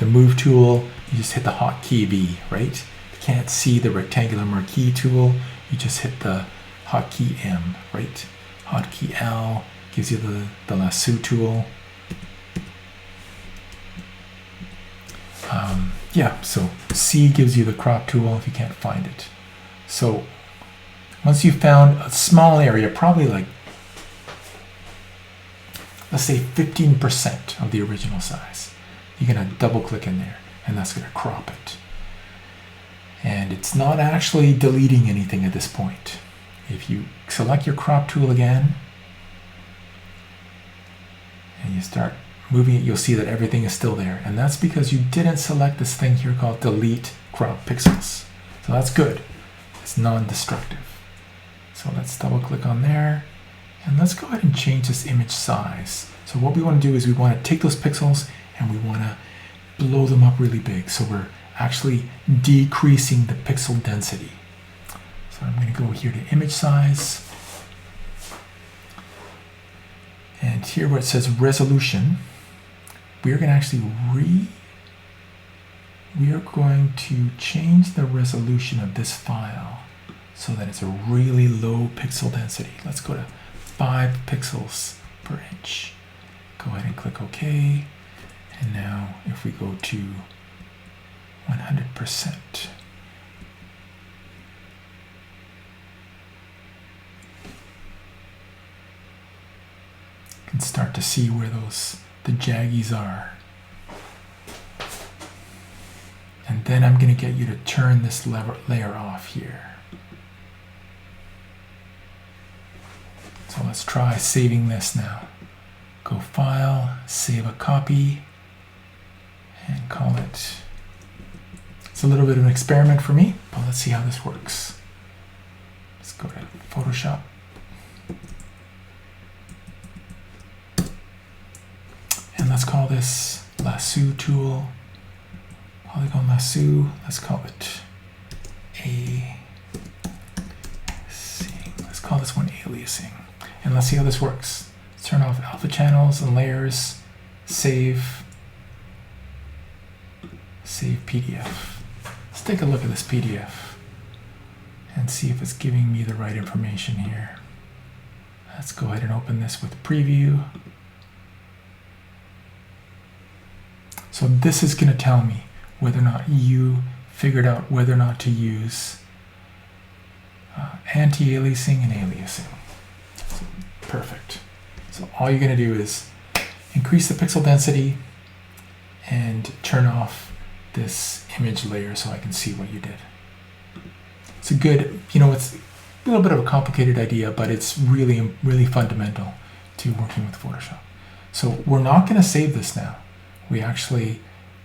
A: move tool, you just hit the hotkey B, right? If you can't see the rectangular marquee tool, you just hit the hotkey M, right? Hotkey L gives you the lasso tool. yeah, so C gives you the crop tool if you can't find it. So once you've found a small area, probably like, let's say 15% of the original size, you're going to double click in there, and that's going to crop it. And it's not actually deleting anything at this point. If you select your crop tool again, and you start moving it, you'll see that everything is still there. And that's because you didn't select this thing here called delete crop pixels. So that's good. It's non-destructive. So let's double click on there. And let's go ahead and change this image size. So what we want to do is we want to take those pixels and we want to blow them up really big. So we're actually decreasing the pixel density. So I'm going to go here to image size. And here where it says resolution, we're going to actually we are going to change the resolution of this file so that it's a really low pixel density. Let's go to 5 pixels per inch. Go ahead and click OK. And now if we go to 100%, you can start to see where the jaggies are. And then I'm going to get you to turn this layer off here. So let's try saving this now. Go File, Save a Copy, and call it. It's a little bit of an experiment for me, but let's see how this works. Let's go to Photoshop. And let's call this Lasso tool, Polygon Lasso. Let's call it Let's call this one aliasing. And let's see how this works. Let's turn off alpha channels and layers, save PDF. Let's take a look at this PDF and see if it's giving me the right information here. Let's go ahead and open this with preview. So this is going to tell me whether or not you figured out whether or not to use anti-aliasing and aliasing. So, perfect. So all you're going to do is increase the pixel density and turn off this image layer so I can see what you did. It's a good, it's a little bit of a complicated idea, but it's really, really fundamental to working with Photoshop. So we're not going to save this now. We actually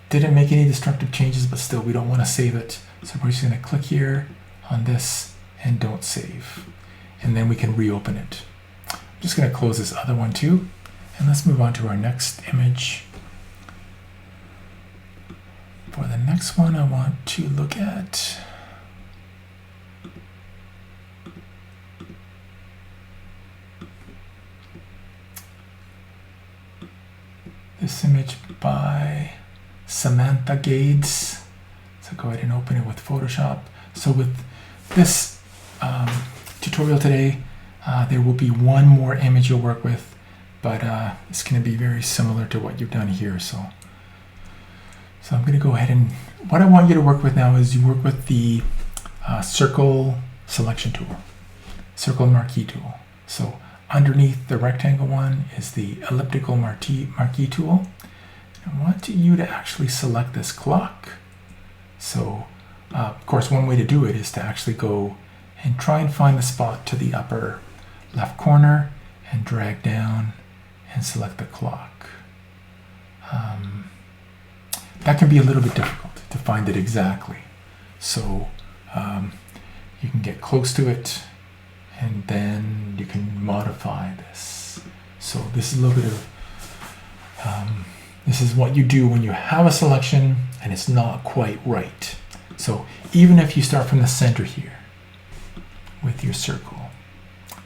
A: didn't make any destructive changes, but still we don't want to save it. So we're just going to click here on this and don't save. And then we can reopen it. I'm just going to close this other one too. And let's move on to our next image. For the next one, I want to look at this image by Samantha Gades. So go ahead and open it with Photoshop. So with this tutorial today, there will be one more image you'll work with, but it's going to be very similar to what you've done here. So I'm going to go ahead and what I want you to work with now is you work with the circle selection tool, circle marquee tool. So underneath the rectangle one is the elliptical marquee tool. I want you to actually select this clock. So of course, one way to do it is to actually go and try and find the spot to the upper left corner and drag down and select the clock. That can be a little bit difficult to find it exactly. So you can get close to it and then you can modify this. So this is a little bit of, this is what you do when you have a selection and it's not quite right. So even if you start from the center here with your circle,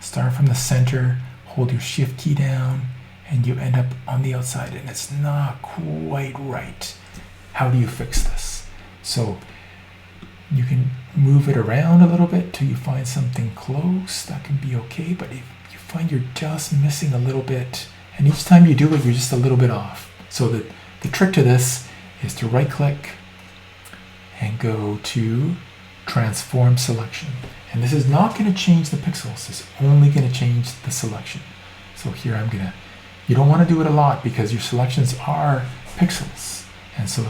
A: start from the center, hold your shift key down, and you end up on the outside and it's not quite right. How do you fix this? So you can move it around a little bit till you find something close. That can be okay, but if you find you're just missing a little bit, and each time you do it, you're just a little bit off. So the trick to this is to right click and go to transform selection. And this is not going to change the pixels, it's only going to change the selection. So here I'm going to, you don't want to do it a lot because your selections are pixels. And so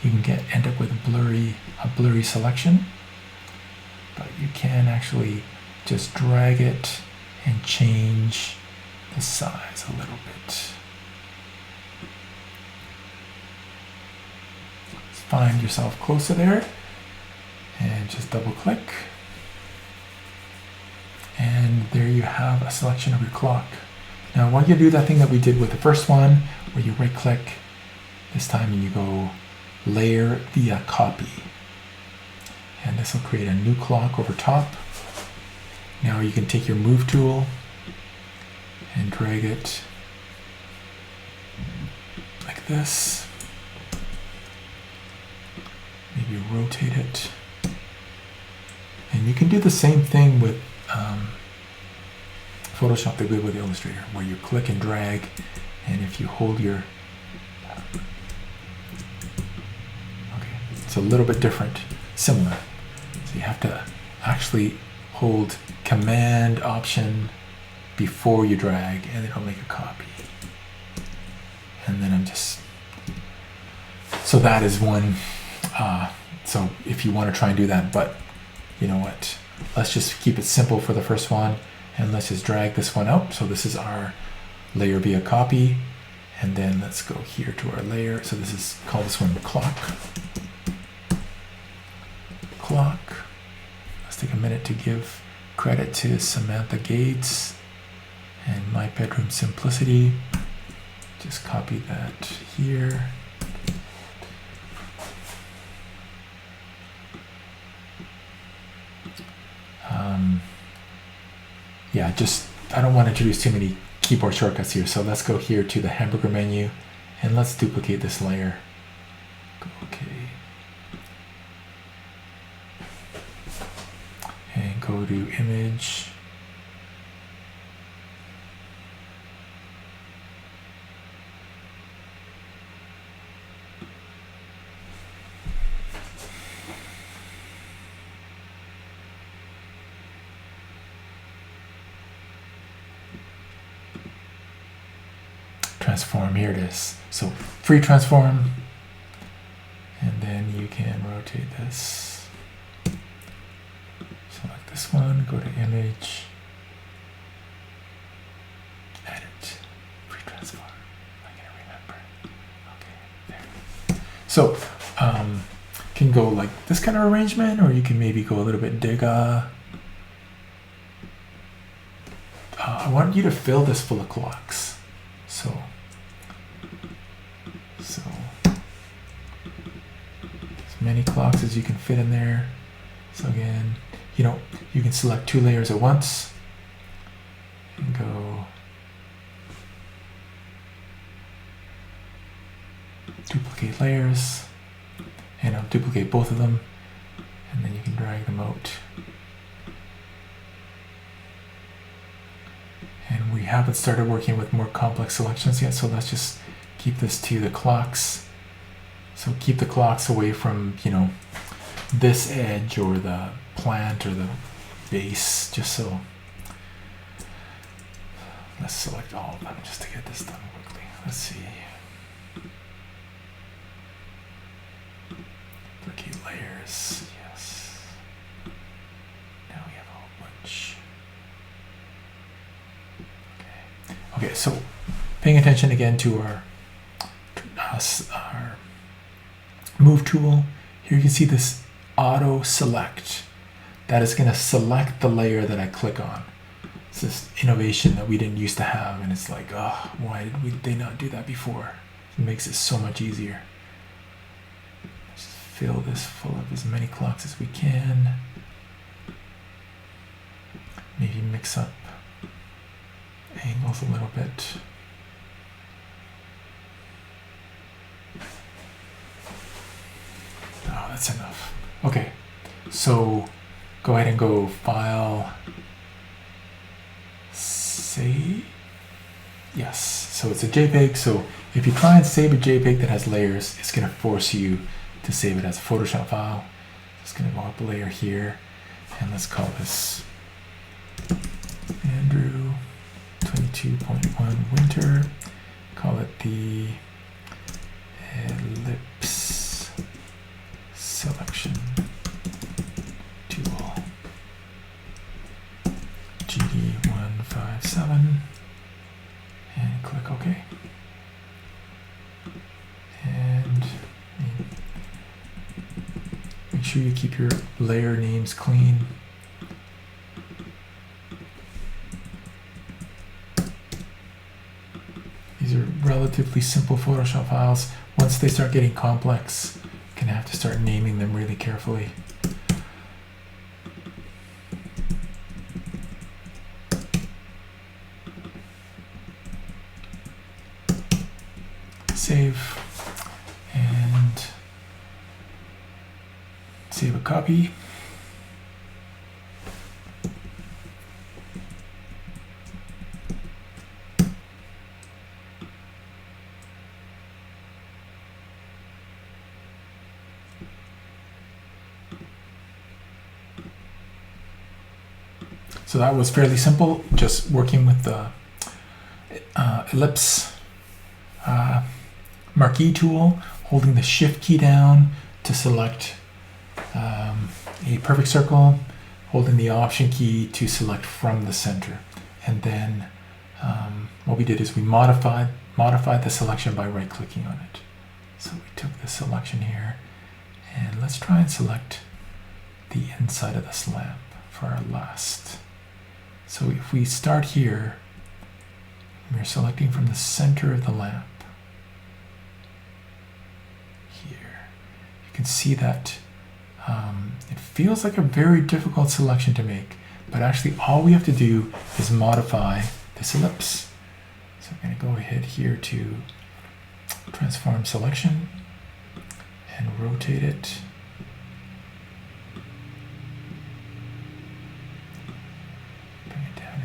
A: you can end up with a blurry selection, but you can actually just drag it and change the size a little bit. Find yourself closer there and just double click. And there you have a selection of your clock. Now I want you to do that thing that we did with the first one where you right click, this time you go layer via copy. And this will create a new clock over top. Now you can take your move tool and drag it like this. Maybe rotate it. And you can do the same thing with Photoshop that we did with Illustrator, where you click and drag, and if you hold your... Okay, it's a little bit different, similar. So you have to actually hold Command Option before you drag, and it'll make a copy. And then I'm just... So that is one... so if you want to try and do that, but you know what, let's just keep it simple for the first one, and let's just drag this one out. So this is our layer via copy, and then let's go here to our layer. So this is, call this one clock. Let's take a minute to give credit to Samantha Gates and My Bedroom Simplicity. Just copy that here. Yeah, I don't want to introduce too many keyboard shortcuts here, so let's go here to the hamburger menu and let's duplicate this layer. Okay. And go to image. Transform, here it is. So free transform, and then you can rotate this. Select this one, go to image, edit, free transform. I can't remember. Okay, there. So can go like this kind of arrangement, or you can maybe go a little bit digga. I want you to fill this full of clocks. So as many clocks as you can fit in there. So again, you can select 2 layers at once and go duplicate layers, and I'll duplicate both of them, and then you can drag them out. And we haven't started working with more complex selections yet, so let's just keep this to the clocks. So keep the clocks away from, this edge or the plant or the base, just so. Let's select all of them just to get this done quickly. Let's see. Duplicate layers, yes. Now we have a whole bunch. Okay, so paying attention again to our move tool. Here you can see this auto select. That is going to select the layer that I click on. It's this innovation that we didn't used to have, and it's like, oh, why did they not do that before? It makes it so much easier. Just fill this full of as many clocks as we can. Maybe mix up angles a little bit. Oh, that's enough. Okay, so go ahead and go File, Save. Yes, so it's a JPEG. So if you try and save a JPEG that has layers, it's going to force you to save it as a Photoshop file. Just going to go up a layer here, and let's call this Andrew 22.1 winter. Call it the ellipse selection tool. GD157, and click OK. And make sure you keep your layer names clean. These are relatively simple Photoshop files. Once they start getting complex, you're going to have to start naming them really carefully. Save, and save a copy. So that was fairly simple, just working with the ellipse Marquee tool, holding the Shift key down to select a perfect circle, holding the Option key to select from the center. And then what we did is we modified the selection by right-clicking on it. So we took the selection here, and let's try and select the inside of this lamp for our last. So if we start here, we're selecting from the center of the lamp. Here, you can see that it feels like a very difficult selection to make, but actually all we have to do is modify this ellipse. So I'm going to go ahead here to transform selection and rotate it.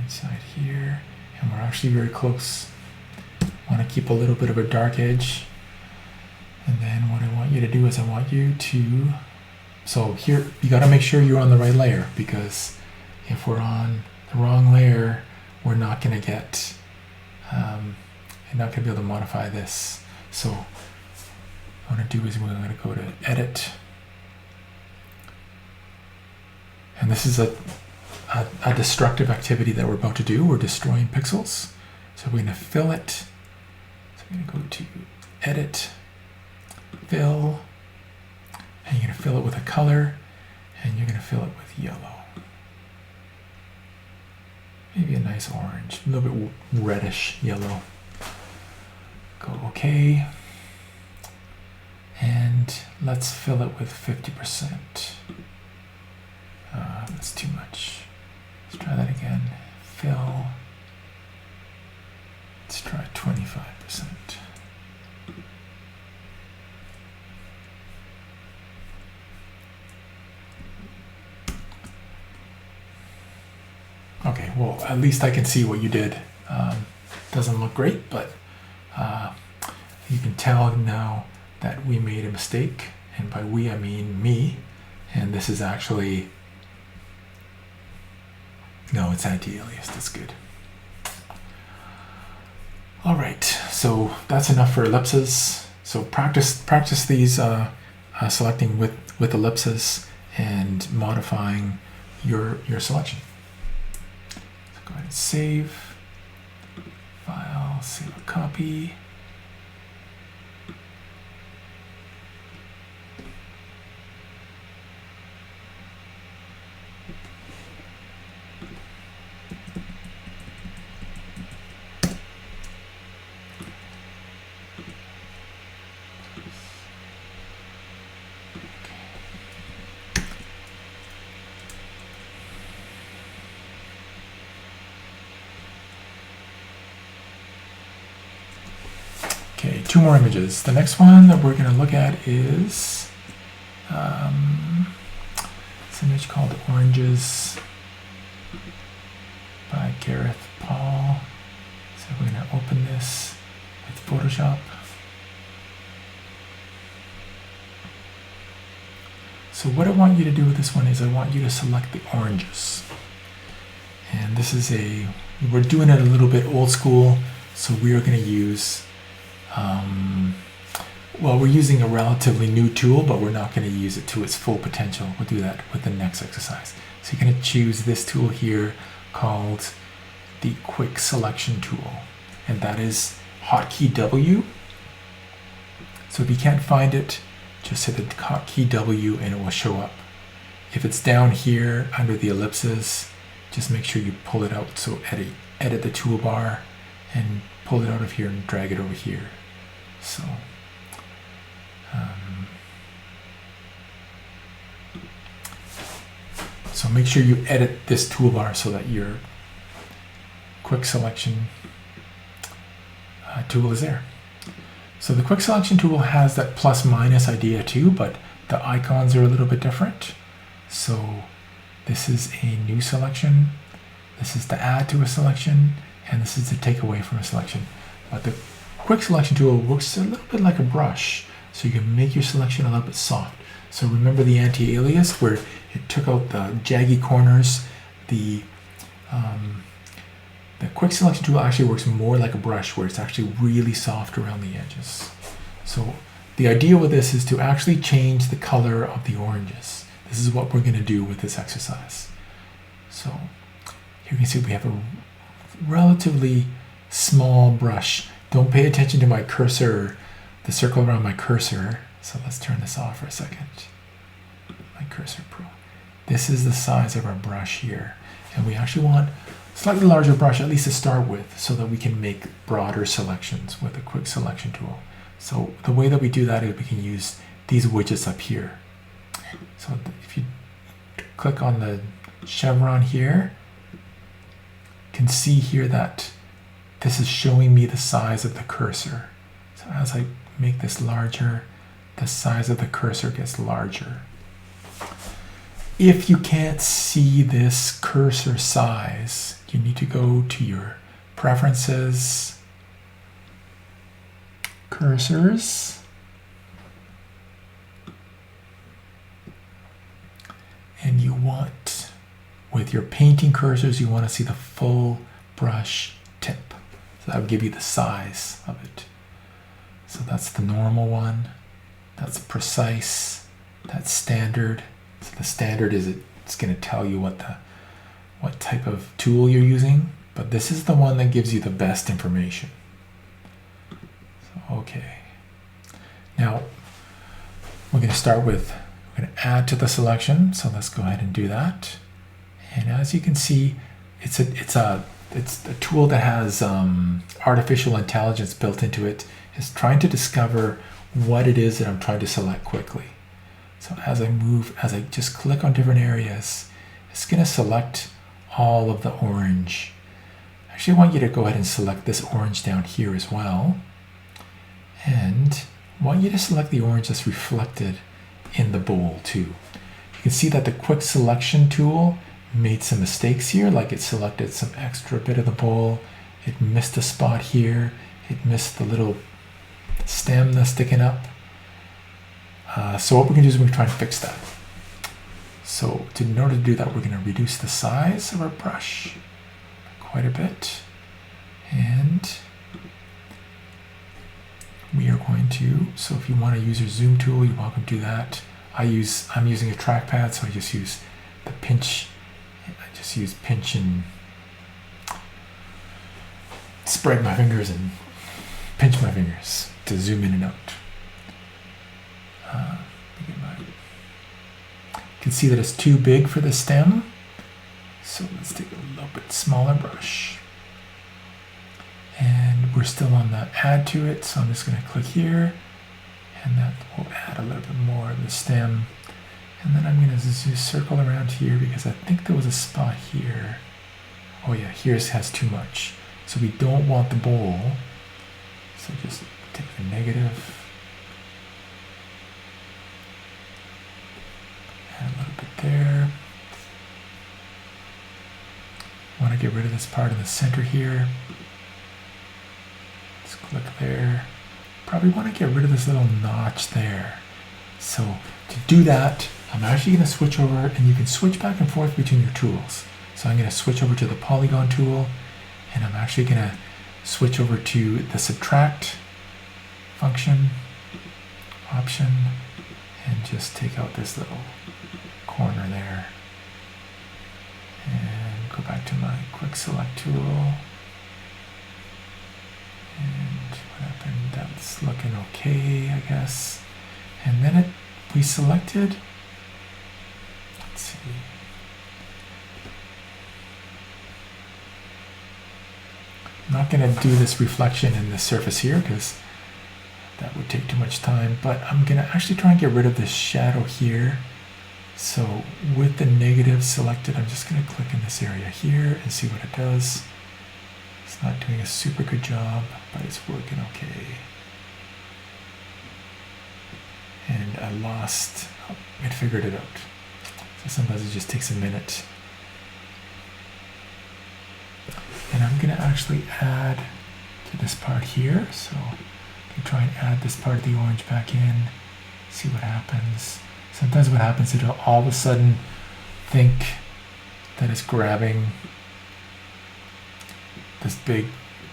A: Inside here, and we're actually very close. I want to keep a little bit of a dark edge, and then what I want you to do is I want you to, so here you got to make sure you're on the right layer, because if we're on the wrong layer, we're not going to get you're not going to be able to modify this. So what I want to do is we're going to go to edit, and this is a destructive activity that we're about to do. We're destroying pixels. So we're going to fill it. So I'm going to go to edit, fill, and you're going to fill it with a color, and you're going to fill it with yellow. Maybe a nice orange, a little bit reddish yellow. Go OK. And let's fill it with 50%. That's too much. Let's try that again. Fill. Let's try 25%. Okay, well, at least I can see what you did. Doesn't look great, but you can tell now that we made a mistake, and by we I mean me, and this is actually, no, it's anti-aliased. That's good. All right, so that's enough for ellipses. So practice these selecting with ellipses and modifying your selection. So go ahead and save file, save a copy. Okay, 2 more images. The next one that we're going to look at is this image called Oranges by Gareth Paul. So we're going to open this with Photoshop. So what I want you to do with this one is I want you to select the oranges. And this is we're doing it a little bit old school, so we are going to use, well, we're using a relatively new tool, but we're not going to use it to its full potential. We'll do that with the next exercise. So you're going to choose this tool here called the Quick Selection tool, and that is hotkey W. So if you can't find it, just hit the hotkey W and it will show up. If it's down here under the ellipses, just make sure you pull it out. So edit the toolbar and pull it out of here and drag it over here. So so make sure you edit this toolbar so that your quick selection tool is there. So the quick selection tool has that plus minus idea too, but the icons are a little bit different. So this is a new selection, this is to add to a selection, and this is to take away from a selection. But the quick selection tool works a little bit like a brush, so you can make your selection a little bit soft. So remember the anti-alias where it took out the jaggy corners. The quick selection tool actually works more like a brush where it's actually really soft around the edges. So the idea with this is to actually change the color of the oranges. This is what we're going to do with this exercise. So here you can see we have a relatively small brush. Don't pay attention to my cursor, the circle around my cursor. So let's turn this off for a second. My cursor pro. This is the size of our brush here. And we actually want a slightly larger brush, at least to start with, so that we can make broader selections with a quick selection tool. So the way that we do that is we can use these widgets up here. So if you click on the chevron here, you can see here that this is showing me the size of the cursor. So as I make this larger, the size of the cursor gets larger. If you can't see this cursor size, you need to go to your preferences, cursors, and you want, with your painting cursors, you want to see the full brush tip. So that will give you the size of it. So that's the normal one, that's precise, that's standard. So the standard is it's going to tell you what type of tool you're using, but this is the one that gives you the best information. So, okay. Now we're going to start with, we're going to add to the selection. So let's go ahead and do that. And as you can see, it's a tool that has artificial intelligence built into it. It's trying to discover what it is that I'm trying to select quickly. So as I just click on different areas, it's going to select all of the orange. Actually, I want you to go ahead and select this orange down here as well. And I want you to select the orange that's reflected in the bowl too. You can see that the quick selection tool made some mistakes here, like it selected some extra bit of the bowl. It missed a spot here. It missed the little stem that's sticking up. So what we're going to do is we're going to try and fix that. So in order to do that, we're going to reduce the size of our brush quite a bit. And we are going to, so if you want to use your zoom tool, you're welcome to do that. I'm using a trackpad, so I just use the pinch. I just use pinch and spread my fingers and pinch my fingers to zoom in and out. You can see that it's too big for the stem, so let's take a little bit smaller brush. And we're still on the add to it, so I'm just going to click here, and that will add a little bit more of the stem. And then I'm going to just circle around here because I think there was a spot here. Oh yeah, here has too much. So we don't want the bowl. So just take the negative. Add a little bit there. Want to get rid of this part in the center here. Let's click there. Probably want to get rid of this little notch there. So to do that, I'm actually going to switch over, and you can switch back and forth between your tools. So I'm going to switch over to the Polygon tool, and I'm actually going to switch over to the subtract function option and just take out this little corner there. And go back to my quick select tool. And what happened? That's looking okay, I guess. And then we selected, let's see. I'm not going to do this reflection in the surface here because that would take too much time, but I'm going to actually try and get rid of this shadow here. So with the negative selected, I'm just going to click in this area here and see what it does. It's not doing a super good job, but it's working okay. And I lost, oh, it figured it out. So sometimes it just takes a minute. And I'm going to actually add to this part here. So I can try and add this part of the orange back in, see what happens. Sometimes what happens is it'll all of a sudden think that it's grabbing this big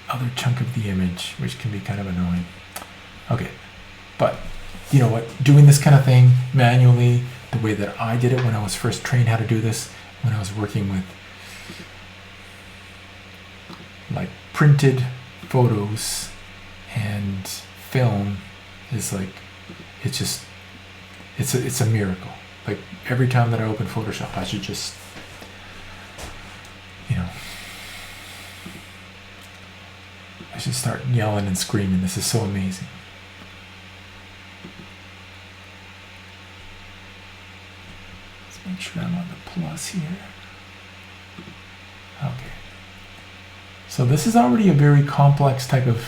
A: other chunk of the image, which can be kind of annoying. Okay, but you know what? Doing this kind of thing manually, the way that I did it when I was first trained how to do this, when I was working with like printed photos and film, is like, it's just, it's a miracle. Like every time that I open Photoshop, I should just, you know, I should start yelling and screaming. This is so amazing. Let's make sure I'm on the plus here. Okay. So this is already a very complex type of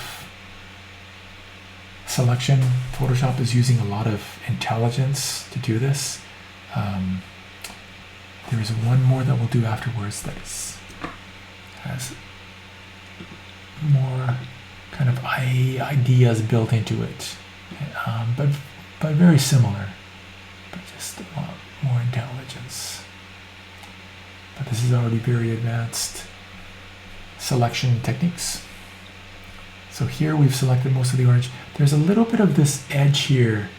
A: selection. Photoshop is using a lot of intelligence to do this. There is one more that we'll do afterwards that has more kind of ideas built into it, but very similar, but just a lot more intelligence. But this is already very advanced selection techniques. So here we've selected most of the orange. There's a little bit of this edge here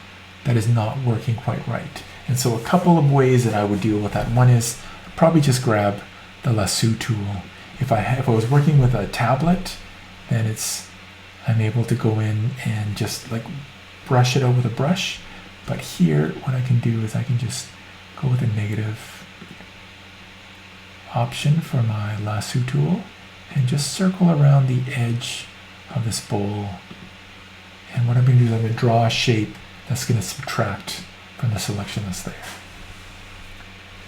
A: that is not working quite right. And so a couple of ways that I would deal with that. One is probably just grab the Lasso tool. If I was working with a tablet, then I'm able to go in and just like brush it out with a brush. But here, what I can do is I can just go with a negative option for my Lasso tool and just circle around the edge of this bowl. And what I'm going to do is I'm going to draw a shape that's going to subtract from the selection that's there.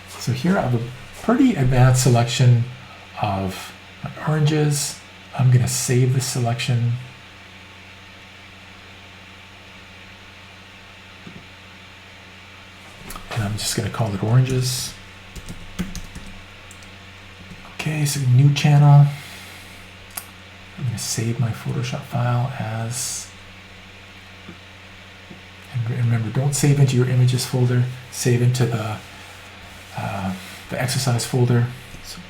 A: So here I have a pretty advanced selection of my oranges. I'm going to save this selection. And I'm just going to call it oranges. Okay, so new channel. I'm going to save my Photoshop file as, and remember, don't save into your images folder, save into the exercise folder. So,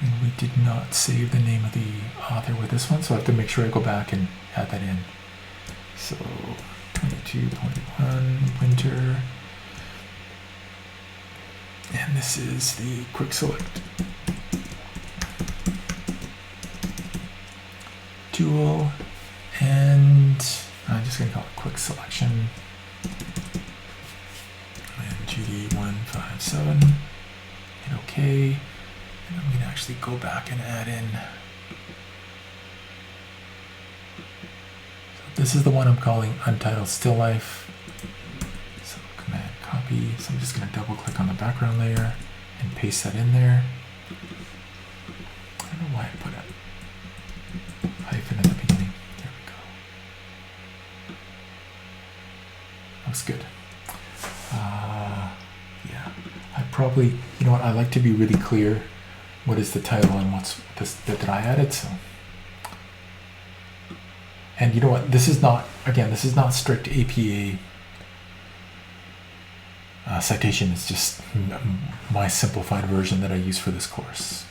A: and we did not save the name of the author with this one, so I have to make sure I go back and add that in. So 22.1 winter, and this is the quick select tool, and I'm just going to call it quick selection, and GD157, hit OK, and I'm going to actually go back and add in, so this is the one I'm calling Untitled Still Life, so Command copy, so I'm just going to double click on the background layer and paste that in there. I don't know why I put it hyphen at the beginning. There we go. Looks good. Yeah, I probably, you know what, I like to be really clear what is the title and what's this that I added. So, and you know what, this is not, again, this is not strict APA citation is just my simplified version that I use for this course.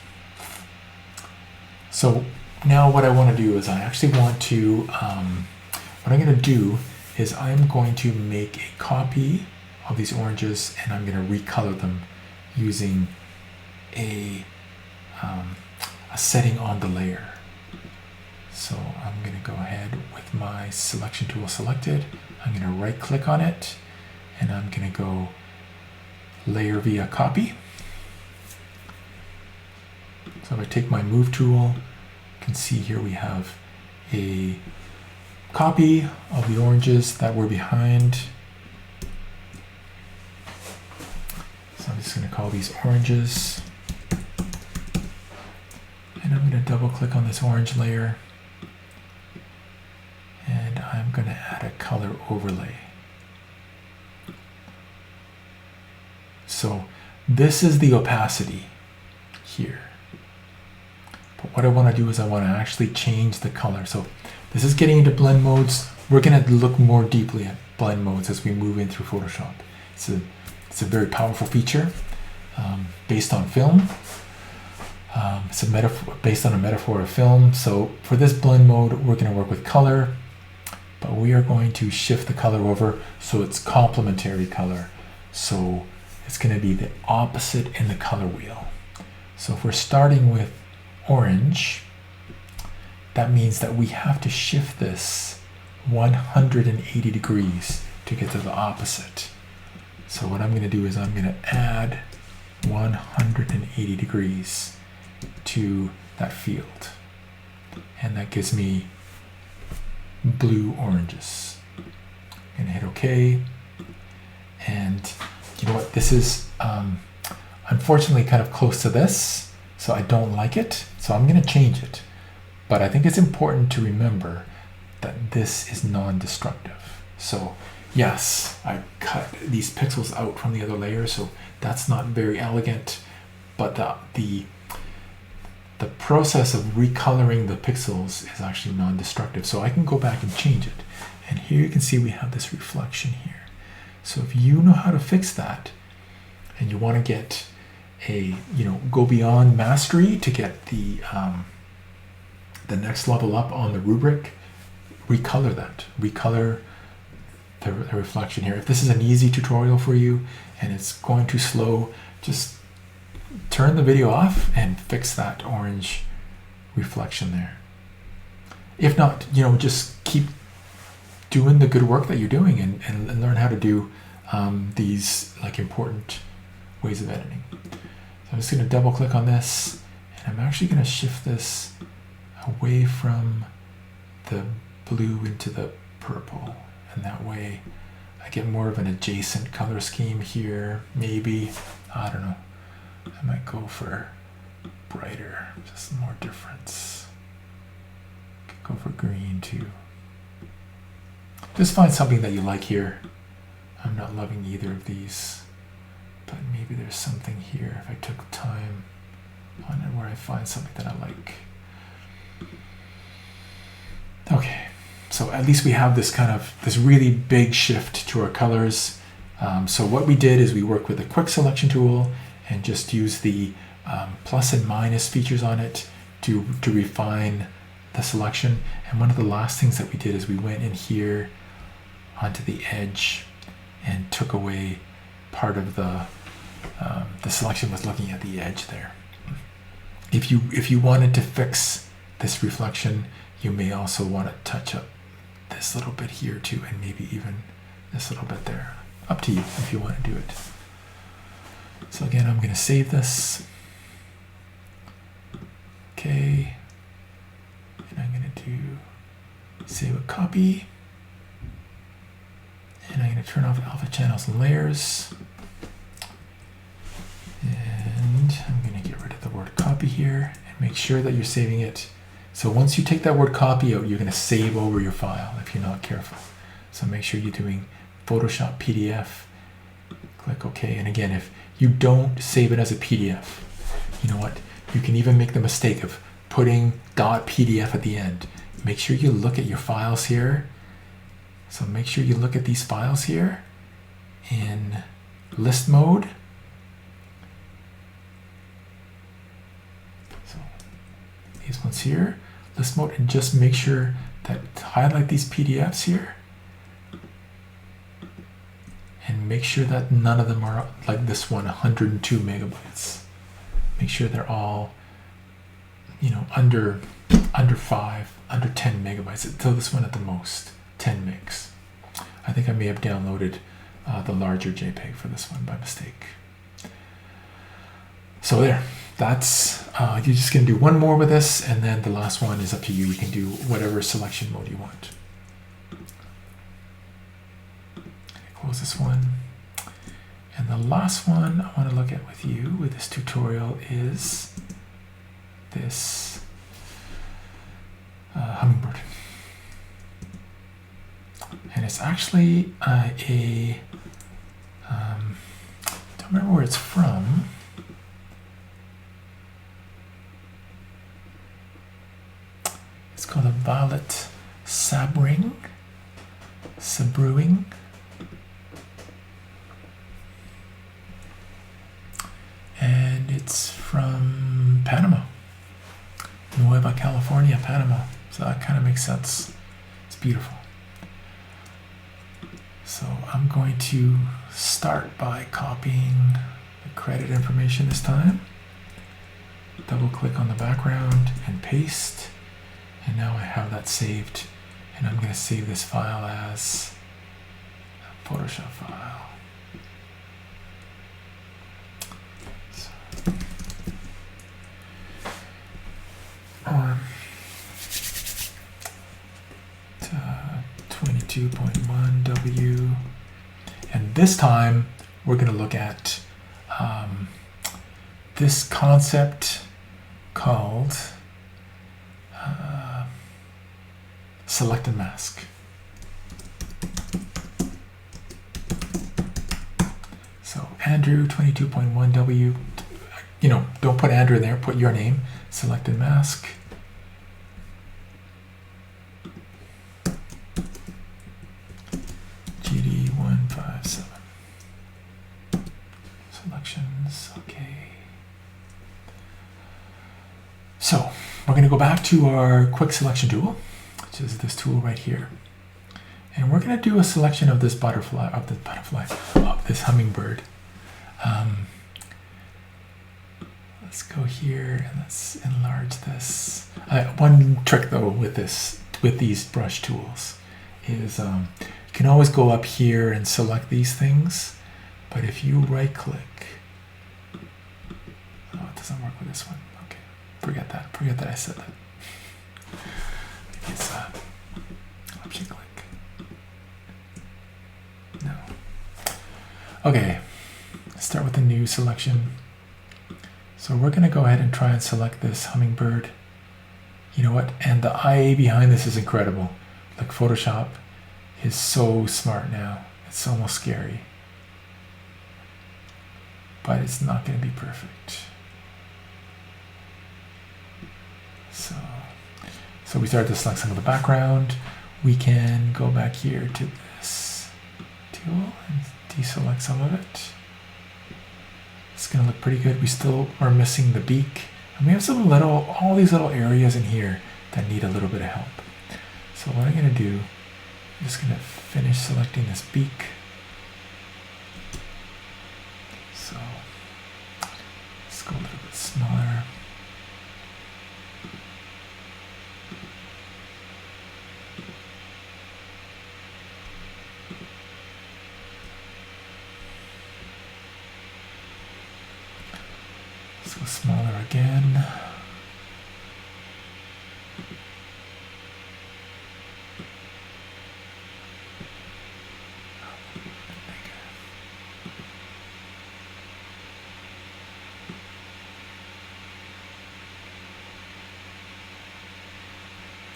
A: So now what I want to do is I actually want to, what I'm going to do is I'm going to make a copy of these oranges and I'm going to recolor them using a setting on the layer. So I'm going to go ahead with my selection tool selected. I'm going to right click on it and I'm going to go layer via copy. So if I take my move tool, you can see here we have a copy of the oranges that were behind. So I'm just going to call these oranges. And I'm going to double click on this orange layer. And I'm going to add a color overlay. So this is the opacity here. But what I want to do is I want to actually change the color. So this is getting into blend modes. We're going to look more deeply at blend modes as we move in through Photoshop. It's a very powerful feature based on film. It's a metaphor based on a metaphor of film. So for this blend mode, we're going to work with color, but we are going to shift the color over so it's complementary color. So it's going to be the opposite in the color wheel. So if we're starting with orange, that means that we have to shift this 180 degrees to get to the opposite. So what I'm going to do is I'm going to add 180 degrees to that field. And that gives me blue oranges. I'm going to hit OK. And you know what? This is unfortunately kind of close to this, so I don't like it. So I'm going to change it. But I think it's important to remember that this is non-destructive. So yes, I cut these pixels out from the other layer, so that's not very elegant. But the process of recoloring the pixels is actually non-destructive. So I can go back and change it. And here you can see we have this reflection here. So if you know how to fix that, and you want to get go beyond mastery to get the next level up on the rubric, recolor that. Recolor the reflection here. If this is an easy tutorial for you and it's going too slow, just turn the video off and fix that orange reflection there. If not, just keep doing the good work that you're doing and learn how to do these important ways of editing. So I'm just going to double click on this and I'm actually going to shift this away from the blue into the purple, and that way I get more of an adjacent color scheme here. Maybe, I don't know, I might go for brighter, just more difference. Could go for green too. Just find something that you like here. I'm not loving either of these, but maybe there's something here if I took time on it where I find something that I like. Okay, so at least we have this really big shift to our colors. So what we did is we worked with a quick selection tool and just use the plus and minus features on it to refine the selection. And one of the last things that we did is we went in here onto the edge and took away part of the selection was looking at the edge there. If you wanted to fix this reflection, you may also want to touch up this little bit here too, and maybe even this little bit there. Up to you if you want to do it. So again, I'm going to save this. Okay. And I'm going to do save a copy. And I'm going to turn off alpha channels and layers. And I'm going to get rid of the word copy here and make sure that you're saving it. So once you take that word copy out, you're going to save over your file if you're not careful. So make sure you're doing Photoshop PDF. Click OK. And again, if you don't save it as a PDF, you know what? You can even make the mistake of putting .pdf at the end. Make sure you look at your files here. So make sure you look at these files here in list mode. So these ones here, list mode, and just make sure that highlight these PDFs here and make sure that none of them are like this one, 102 megabytes. Make sure they're all, you know, under 5, under 10 megabytes. Until this one at the most 10 megs. I think I may have downloaded the larger JPEG for this one by mistake. So there, that's you're just gonna do one more with this, and then the last one is up to you. You can do whatever selection mode you want. Close this one. And the last one I want to look at with you with this tutorial is this hummingbird. And it's actually I don't remember where it's from. It's called a violet sabring. And it's from Panama, Nueva California, Panama. So that kind of makes sense. It's beautiful. So I'm going to start by copying the credit information this time. Double click on the background and paste. And now I have that saved. And I'm going to save this file as a Photoshop file. On 22.1 W, and this time we're going to look at this concept called select and mask. So Andrew 22.1 W, you know, don't put Andrew in there, put your name, select and mask. GD157. Selections, okay. So we're going to go back to our quick selection tool, which is this tool right here. And we're going to do a selection of this butterfly, of this hummingbird. Let's go here and let's enlarge this. One trick though with these brush tools is you can always go up here and select these things, but if you right click, oh, it doesn't work with this one. Okay, forget that I said that. Maybe it's option click. No. Okay, let's start with a new selection. So we're going to go ahead and try and select this hummingbird. You know what? And the IA behind this is incredible. Like Photoshop is so smart now. It's almost scary. But it's not going to be perfect. So we start to select some of the background. We can go back here to this tool and deselect some of it. It's going to look pretty good. We still are missing the beak. And we have all these little areas in here that need a little bit of help. So what I'm going to do, I'm just going to finish selecting this beak. So let's go a little bit smaller. Let's go smaller again.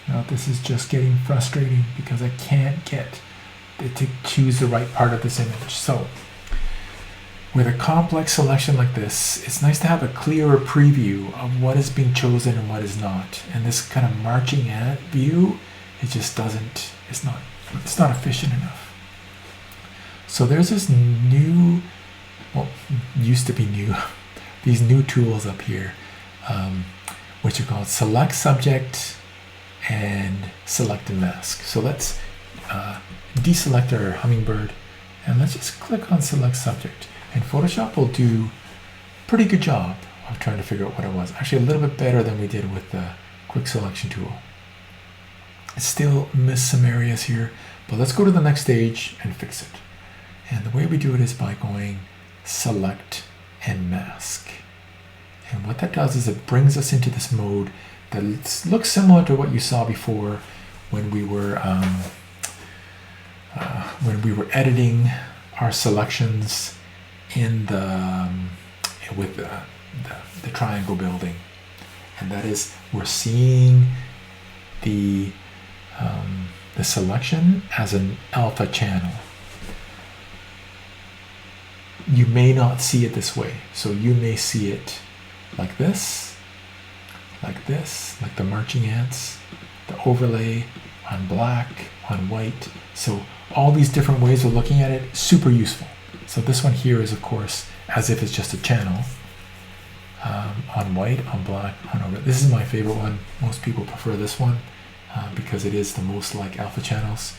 A: Now this is just getting frustrating because I can't get it to choose the right part of this image. So with a complex selection like this, it's nice to have a clearer preview of what is being chosen and what is not. And this kind of marching ant view, it just doesn't, it's not efficient enough. So there's this new used to be new, these new tools up here, which are called Select Subject and Select and Mask. So let's deselect our hummingbird, and let's just click on Select Subject. And Photoshop will do a pretty good job of trying to figure out what it was. Actually, a little bit better than we did with the Quick Selection tool. Still miss some areas here, but let's go to the next stage and fix it. And the way we do it is by going Select and Mask. And what that does is it brings us into this mode that looks similar to what you saw before when we were editing our selections in the with the triangle building. And that is, we're seeing the selection as an alpha channel. You may not see it this way, so you may see it like this, like the marching ants, the overlay on black, on white. So all these different ways of looking at it, super useful. So this one here is, of course, as if it's just a channel, on white, on black, on overlay. This is my favorite one. Most people prefer this one because it is the most like alpha channels.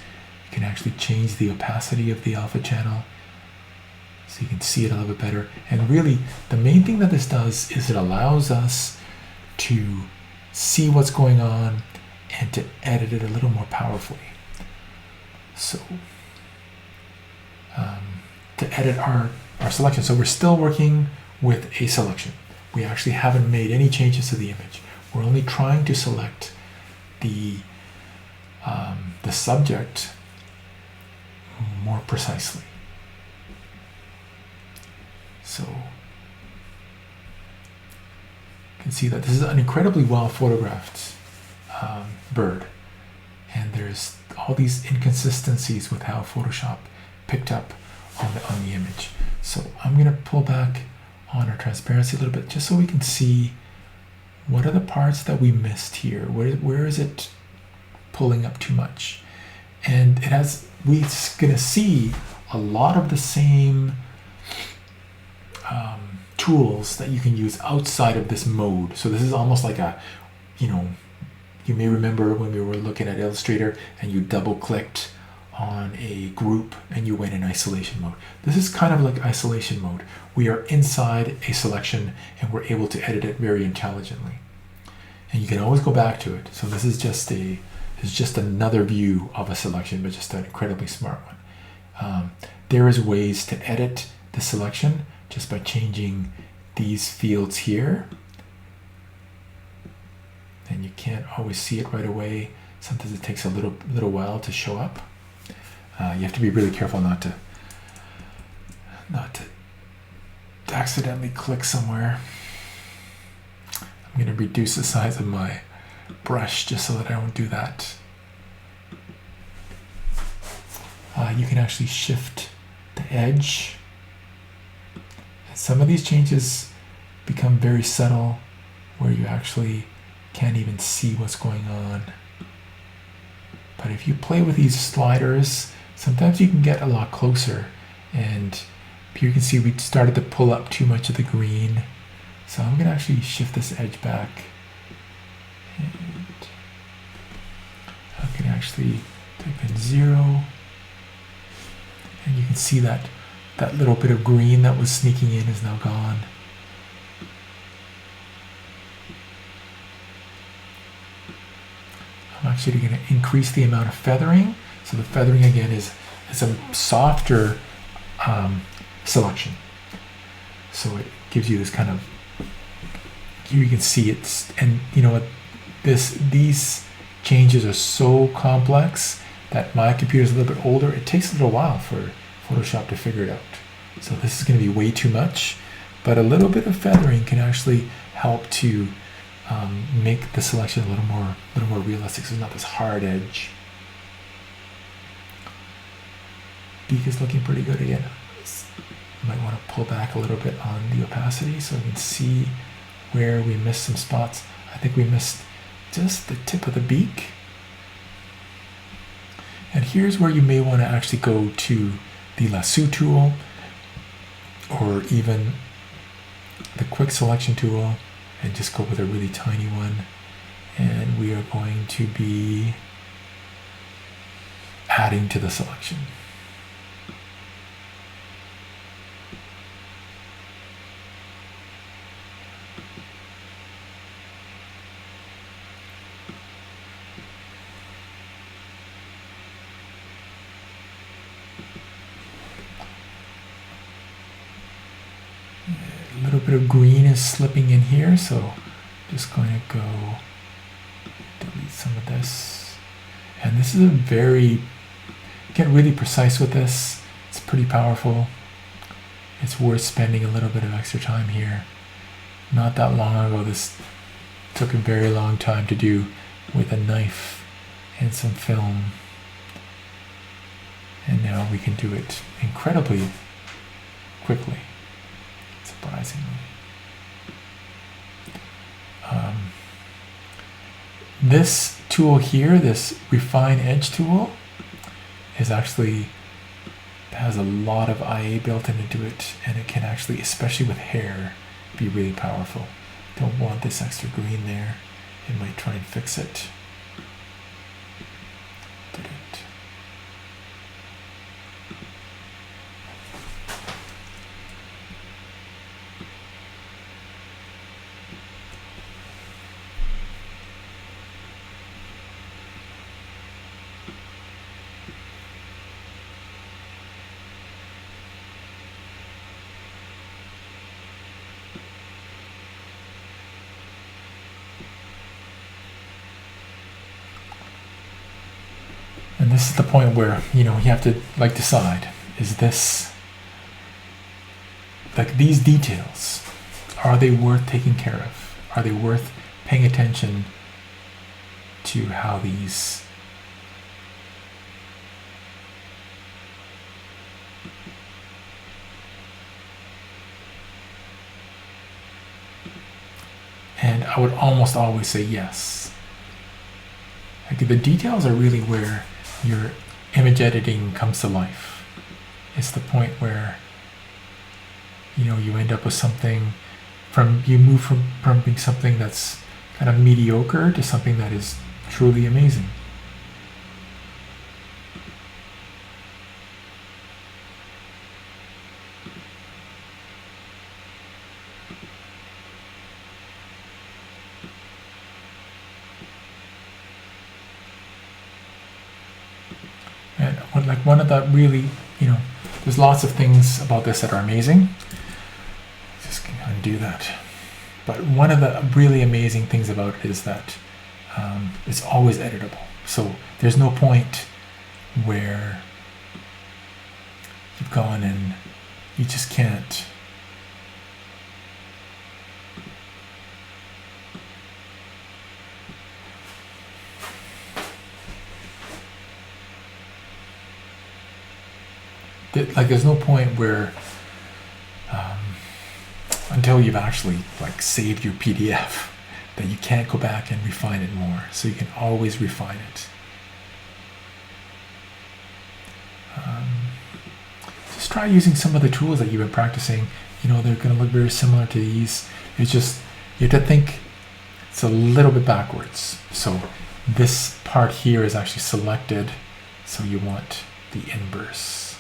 A: You can actually change the opacity of the alpha channel so you can see it a little bit better. And really, the main thing that this does is it allows us to see what's going on and to edit it a little more powerfully. So to edit our selection. So we're still working with a selection. We actually haven't made any changes to the image. We're only trying to select the subject more precisely. So you can see that this is an incredibly well photographed bird, and there's all these inconsistencies with how Photoshop picked up on the image. So I'm going to pull back on our transparency a little bit just so we can see what are the parts that we missed here. Where is it pulling up too much? And we're going to see a lot of the same tools that you can use outside of this mode. So this is almost like you may remember when we were looking at Illustrator and you double clicked on a group and you went in isolation mode. This is kind of like isolation mode. We are inside a selection and we're able to edit it very intelligently. And you can always go back to it. So this is just another view of a selection, but just an incredibly smart one. There is ways to edit the selection just by changing these fields here. And you can't always see it right away. Sometimes it takes a little while to show up. You have to be really careful not to accidentally click somewhere. I'm going to reduce the size of my brush just so that I don't do that. You can actually shift the edge. Some of these changes become very subtle where you actually can't even see what's going on. But if you play with these sliders, sometimes you can get a lot closer. And here you can see we started to pull up too much of the green. So I'm going to actually shift this edge back. And I can actually type in 0. And you can see that little bit of green that was sneaking in is now gone. I'm actually going to increase the amount of feathering. So the feathering again is a softer selection. So it gives you this kind of, here you can see it's, and you know what, these changes are so complex that my computer is a little bit older. It takes a little while for Photoshop to figure it out. So this is going to be way too much, but a little bit of feathering can actually help to make the selection a little more realistic. So it's not this hard edge. Beak is looking pretty good again. You might want to pull back a little bit on the opacity so you can see where we missed some spots. I think we missed just the tip of the beak. And here's where you may want to actually go to the Lasso tool or even the quick selection tool and just go with a really tiny one. And we are going to be adding to the selection. A little bit of green is slipping in here, so just going to go delete some of this. And this is a very, get really precise with this. It's pretty powerful. It's worth spending a little bit of extra time here. Not that long ago, this took a very long time to do with a knife and some film. And now we can do it incredibly quickly, surprisingly. This tool here, this Refine Edge tool, is actually has a lot of IA built into it, and it can actually, especially with hair, be really powerful. Don't want this extra green there. It might try and fix it. Did it? And this is the point where, you have to like decide, is this, like these details, are they worth taking care of? Are they worth paying attention to how these and I would almost always say yes. Like the details are really where your image editing comes to life. It's the point where you end up with something you move from being something that's kind of mediocre to something that is truly amazing. And like one of the really, there's lots of things about this that are amazing. Just gonna undo that. But one of the really amazing things about it is that it's always editable. So there's no point where you've gone and you just can't. Like there's no point where until you've actually like saved your PDF that you can't go back and refine it more. So you can always refine it. Just try using some of the tools that you've been practicing. They're going to look very similar to these. It's just you have to think it's a little bit backwards. So this part here is actually selected, so you want the inverse.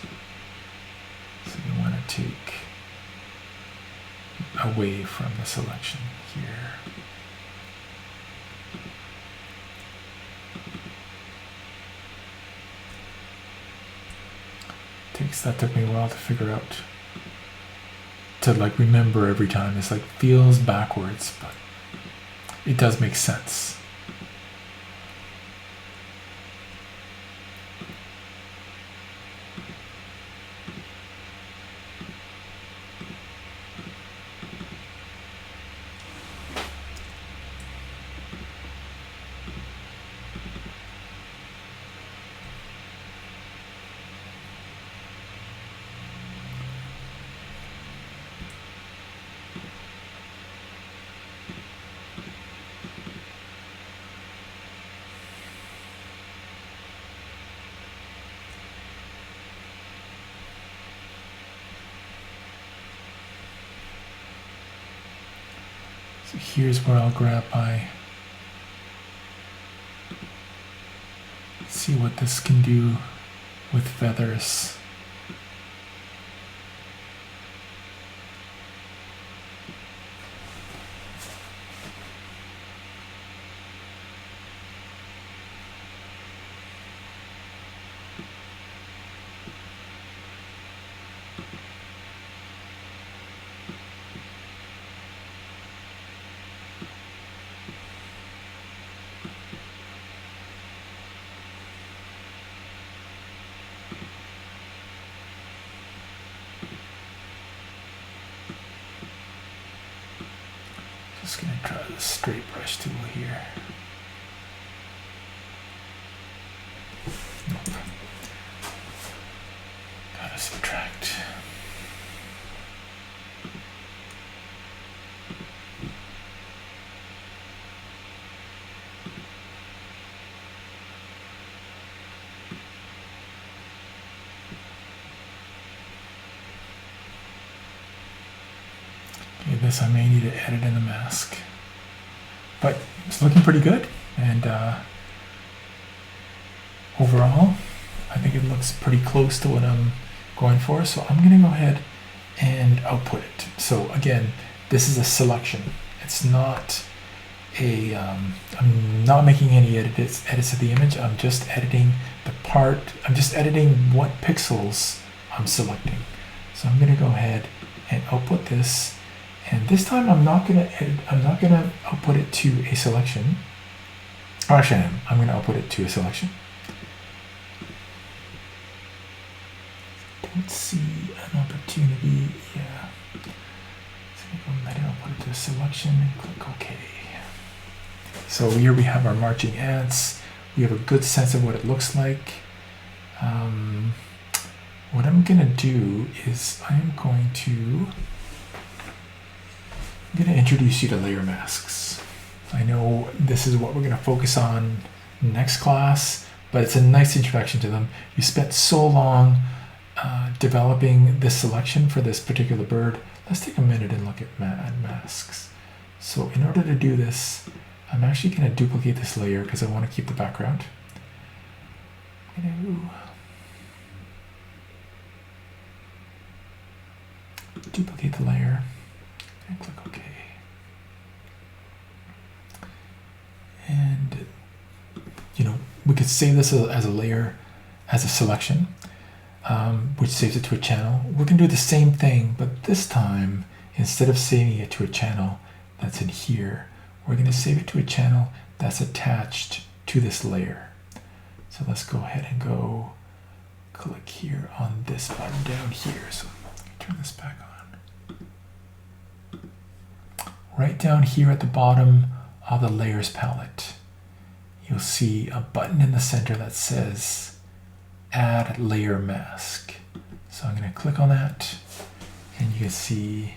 A: So you want to take away from the selection here. That took me a while to figure out, to like remember every time. It's like feels backwards, but it does make sense. So here's where I'll grab my, see what this can do with feathers. Just gonna try the straight brush tool here. Nope. Gotta subtract. Okay, this I may need to edit in the mask, but it's looking pretty good, and overall I think it looks pretty close to what I'm going for, so I'm gonna go ahead and output it. So again, this is a selection. It's not a I'm not making any edits of the image. I'm just editing the part, I'm just editing what pixels I'm selecting. So I'm gonna go ahead and output this. And this time I'm not going to output it to a selection. Or actually, I'm going to output it to a selection. Let's see, an opportunity, yeah. So I'm going to output it to a selection and click OK. So here we have our marching ants. We have a good sense of what it looks like. What I'm going to do is I'm going to introduce you to layer masks. I know this is what we're going to focus on next class, but it's a nice introduction to them. You spent so long developing this selection for this particular bird. Let's take a minute and look at masks. So in order to do this, I'm actually going to duplicate this layer because I want to keep the background. I'm going to duplicate the layer and click OK. And we could save this as a layer, as a selection, which saves it to a channel. We're going to do the same thing, but this time, instead of saving it to a channel that's in here, we're going to save it to a channel that's attached to this layer. So let's go ahead and go click here on this button down here. So turn this back on. Right down here at the bottom of the layers palette, you'll see a button in the center that says Add Layer Mask. So I'm going to click on that, and you can see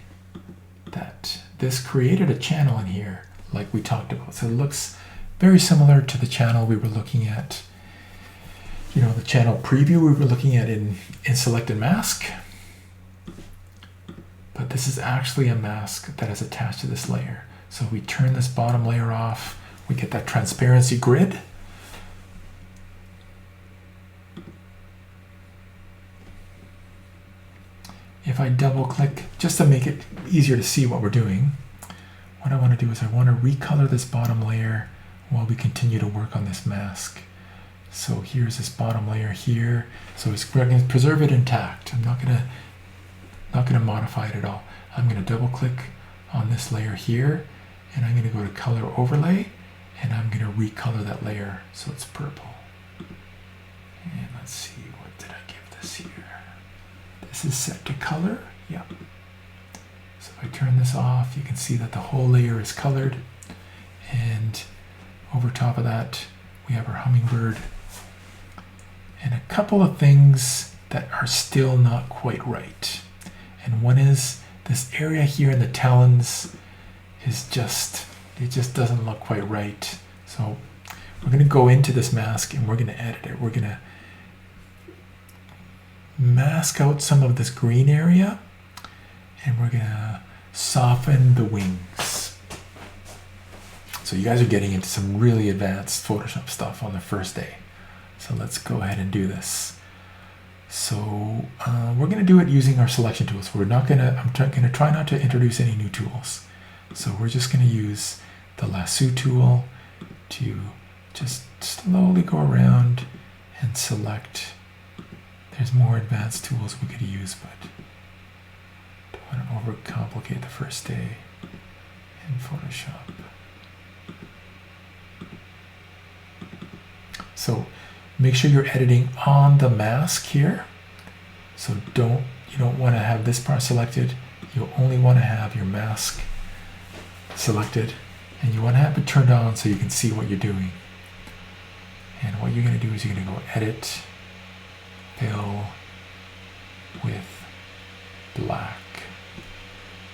A: that this created a channel in here like we talked about. So it looks very similar to the channel we were looking at, the channel preview we were looking at in Selected Mask. But this is actually a mask that is attached to this layer. So we turn this bottom layer off, we get that transparency grid. If I double click, just to make it easier to see what we're doing, what I want to do is I want to recolor this bottom layer while we continue to work on this mask. So here's this bottom layer here. So we're going to preserve it intact. I'm not going to modify it at all. I'm going to double click on this layer here, and I'm going to go to color overlay, and I'm going to recolor that layer so it's purple. And let's see, what did I give this here? This is set to color. Yep. So if I turn this off, you can see that the whole layer is colored, and over top of that we have our hummingbird and a couple of things that are still not quite right. And one is this area here in the talons is it just doesn't look quite right. So we're going to go into this mask and we're going to edit it. We're going to mask out some of this green area, and we're going to soften the wings. So you guys are getting into some really advanced Photoshop stuff on the first day. So let's go ahead and do this. So we're going to do it using our selection tools. I'm going to try not to introduce any new tools. So we're just going to use the Lasso tool to just slowly go around and select. There's more advanced tools we could use, but don't want to overcomplicate the first day in Photoshop. So make sure you're editing on the mask here. So you don't want to have this part selected. You only want to have your mask selected, and you want to have it turned on so you can see what you're doing. And what you're going to do is you're going to go Edit, Fill with Black,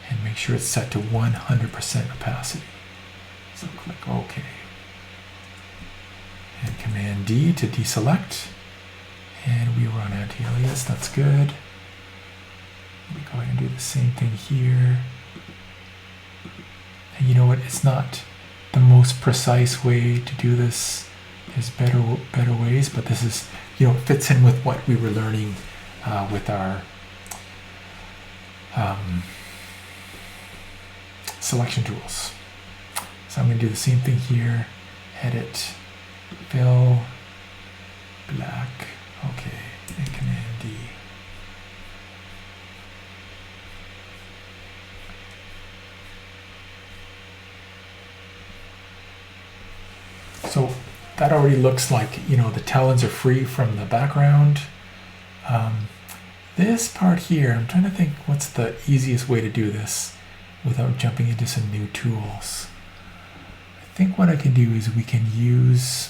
A: and make sure it's set to 100% opacity. So click OK. And Command D to deselect. And we were on anti-alias, that's good. We go ahead and do the same thing here. And you know what, it's not the most precise way to do this. There's better ways, but this is, you know, fits in with what we were learning with our selection tools. So I'm going to do the same thing here. Edit, Fill, Black, okay, and Command D. So that already looks like, you know, the talons are free from the background. This part here, I'm trying to think what's the easiest way to do this without jumping into some new tools. I think what I can do is we can use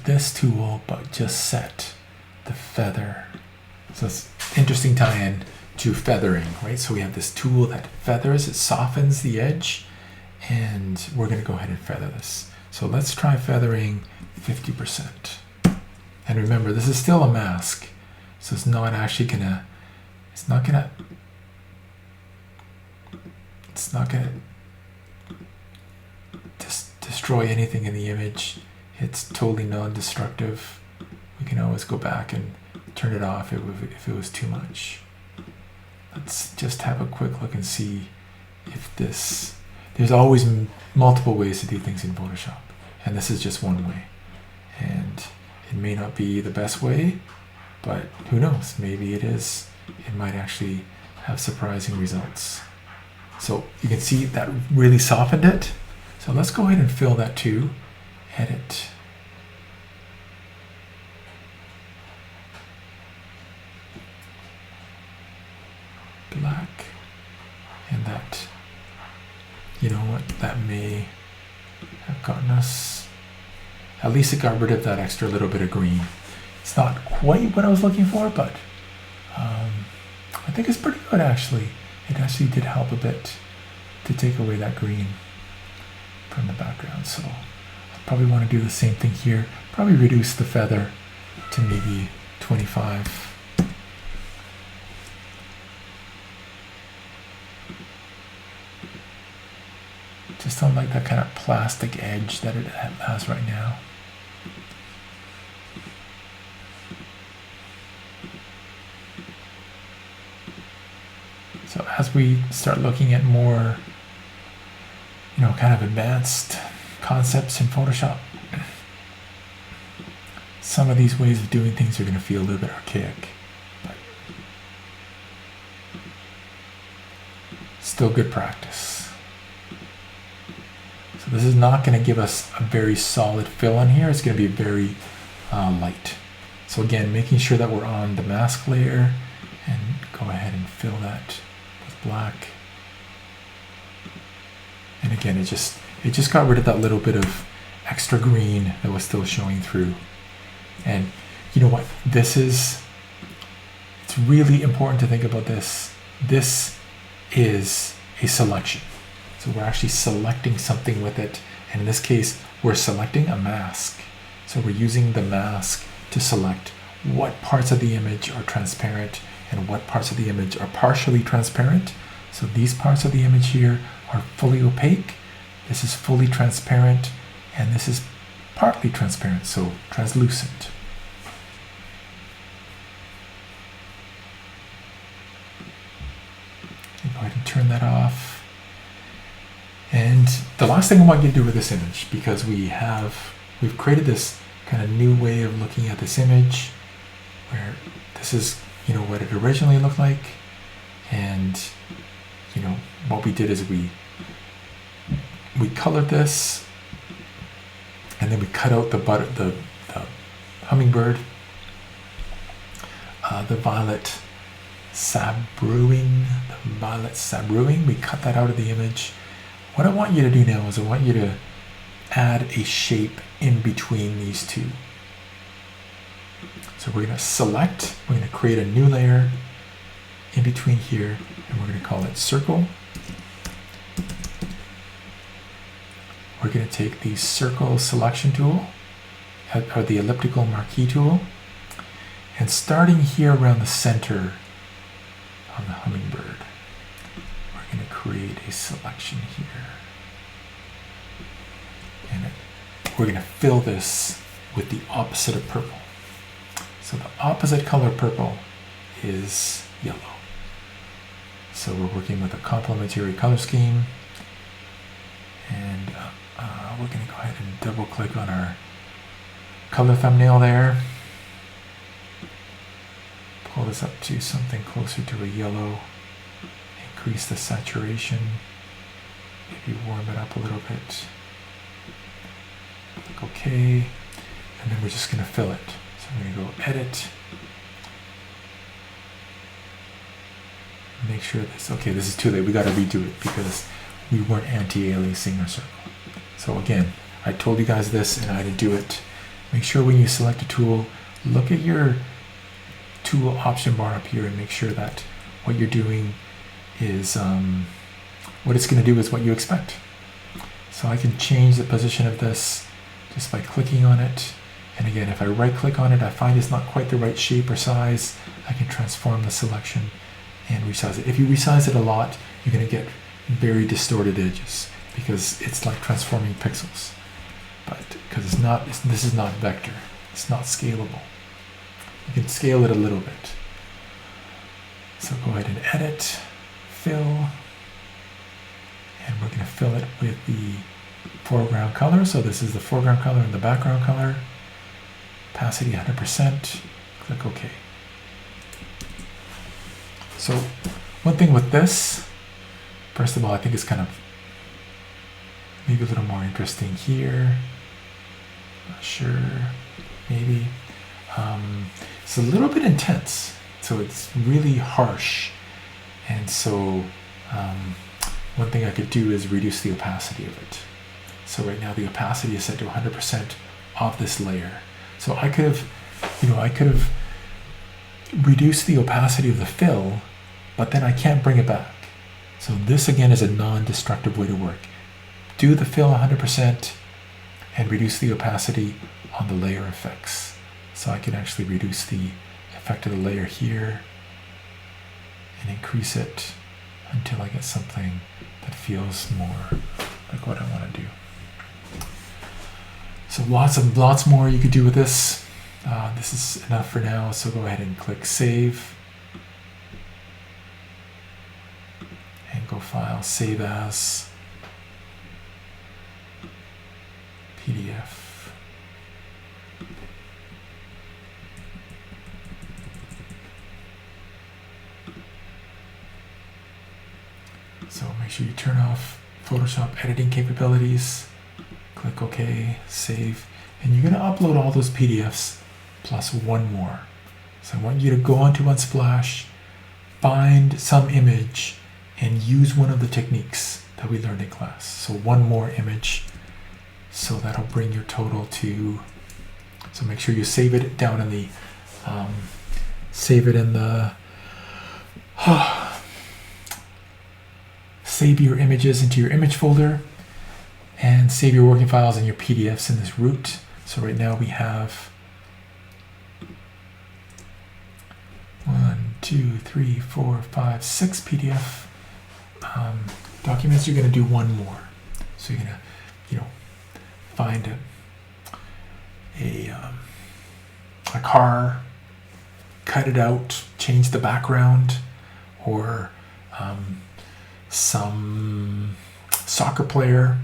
A: this tool, but just set the feather. So it's interesting tie-in to feathering, right? So we have this tool that feathers, it softens the edge, and we're going to go ahead and feather this. So let's try feathering 50%. And remember, this is still a mask, so it's not actually gonna, it's not gonna destroy anything in the image. It's totally non-destructive. We can always go back and turn it off if it was too much. Let's just have a quick look and see if this, there's always multiple ways to do things in Photoshop, and this is just one way. And it may not be the best way, but who knows, maybe it is. It might actually have surprising results. So you can see that really softened it. So let's go ahead and fill that too. Edit. Black. And that, you know what, that may have gotten us, at least it got rid of that extra little bit of green. It's not quite what I was looking for, but I think it's pretty good actually. It actually did help a bit to take away that green from the background. So I probably want to do the same thing here. Probably reduce the feather to maybe 25. Just don't like that kind of plastic edge that it has right now. So as we start looking at more, you know, kind of advanced concepts in Photoshop, some of these ways of doing things are going to feel a little bit archaic, but still good practice. So this is not going to give us a very solid fill in here. It's going to be very light. So again, making sure that we're on the mask layer, and go ahead and fill that with black. And again, it just got rid of that little bit of extra green that was still showing through. And you know what? It's really important to think about this. This is a selection. So we're actually selecting something with it. And in this case, we're selecting a mask. So we're using the mask to select what parts of the image are transparent and what parts of the image are partially transparent. So these parts of the image here are fully opaque, this is fully transparent, and this is partly transparent, so translucent. Go ahead and turn that off. And the last thing I want you to do with this image, because we've created this kind of new way of looking at this image, where this is, what it originally looked like, and what we did is we colored this, and then we cut out the hummingbird, the violet sabruing, we cut that out of the image. What I want you to do now is I want you to add a shape in between these two. So we're going to select, we're going to create a new layer in between here, and we're going to call it circle. We're going to take the circle selection tool, or the elliptical marquee tool, and starting here around the center on the hummingbird, we're going to create a selection here. And we're going to fill this with the opposite of purple. So the opposite color of purple is yellow. So we're working with a complementary color scheme, and we're going to go ahead and double click on our color thumbnail there. Pull this up to something closer to a yellow. Increase the saturation. Maybe warm it up a little bit. Click OK. And then we're just going to fill it. So I'm going to go Edit. Make sure this, okay, this is too late. We got to redo it because we weren't anti-aliasing our circle. So again, I told you guys this and I had to do it. Make sure when you select a tool, look at your tool option bar up here and make sure that what you're doing is, what it's going to do is what you expect. So I can change the position of this just by clicking on it. And again, if I right click on it, I find it's not quite the right shape or size, I can transform the selection and resize it. If you resize it a lot, you're going to get very distorted edges because it's like transforming pixels. But because this is not vector, it's not scalable. You can scale it a little bit. So go ahead and edit, fill, and we're going to fill it with the foreground color. So this is the foreground color and the background color. Opacity 100%. Click OK. So one thing with this, first of all, I think it's kind of maybe a little more interesting here. Not sure, maybe. It's a little bit intense, so it's really harsh. And so one thing I could do is reduce the opacity of it. So right now the opacity is set to 100% of this layer. So I could have reduced the opacity of the fill, but then I can't bring it back. So this again is a non-destructive way to work. Do the fill 100% and reduce the opacity on the layer effects. So I can actually reduce the effect of the layer here and increase it until I get something that feels more like what I want to do. So lots more you could do with this. This is enough for now, so go ahead and click Save. And go File, Save As, PDF. So make sure you turn off Photoshop editing capabilities. Click OK, save, and you're going to upload all those PDFs plus one more. So I want you to go onto Unsplash, find some image, and use one of the techniques that we learned in class. So one more image, so that'll bring your total to, so make sure you save it down in the, save your images into your image folder, and save your working files and your PDFs in this root. So right now we have 2, 3, 4, 5, 6 PDF documents, you're going to do one more. So you're going to, find a car, cut it out, change the background, or some soccer player,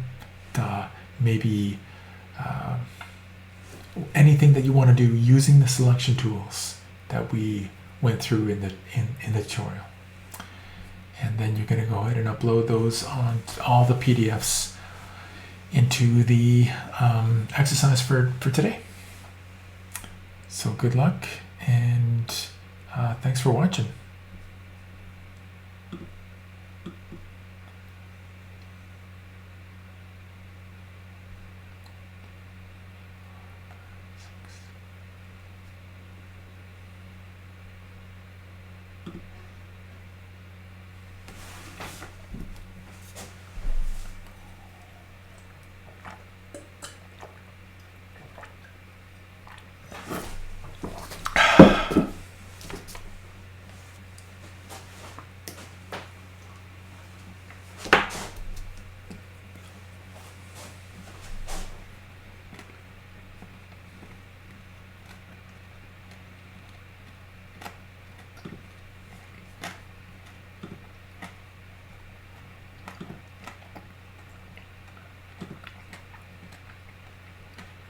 A: maybe anything that you want to do using the selection tools that we went through in the tutorial. And then you're going to go ahead and upload those on all the PDFs into the exercise for today. So good luck, and thanks for watching.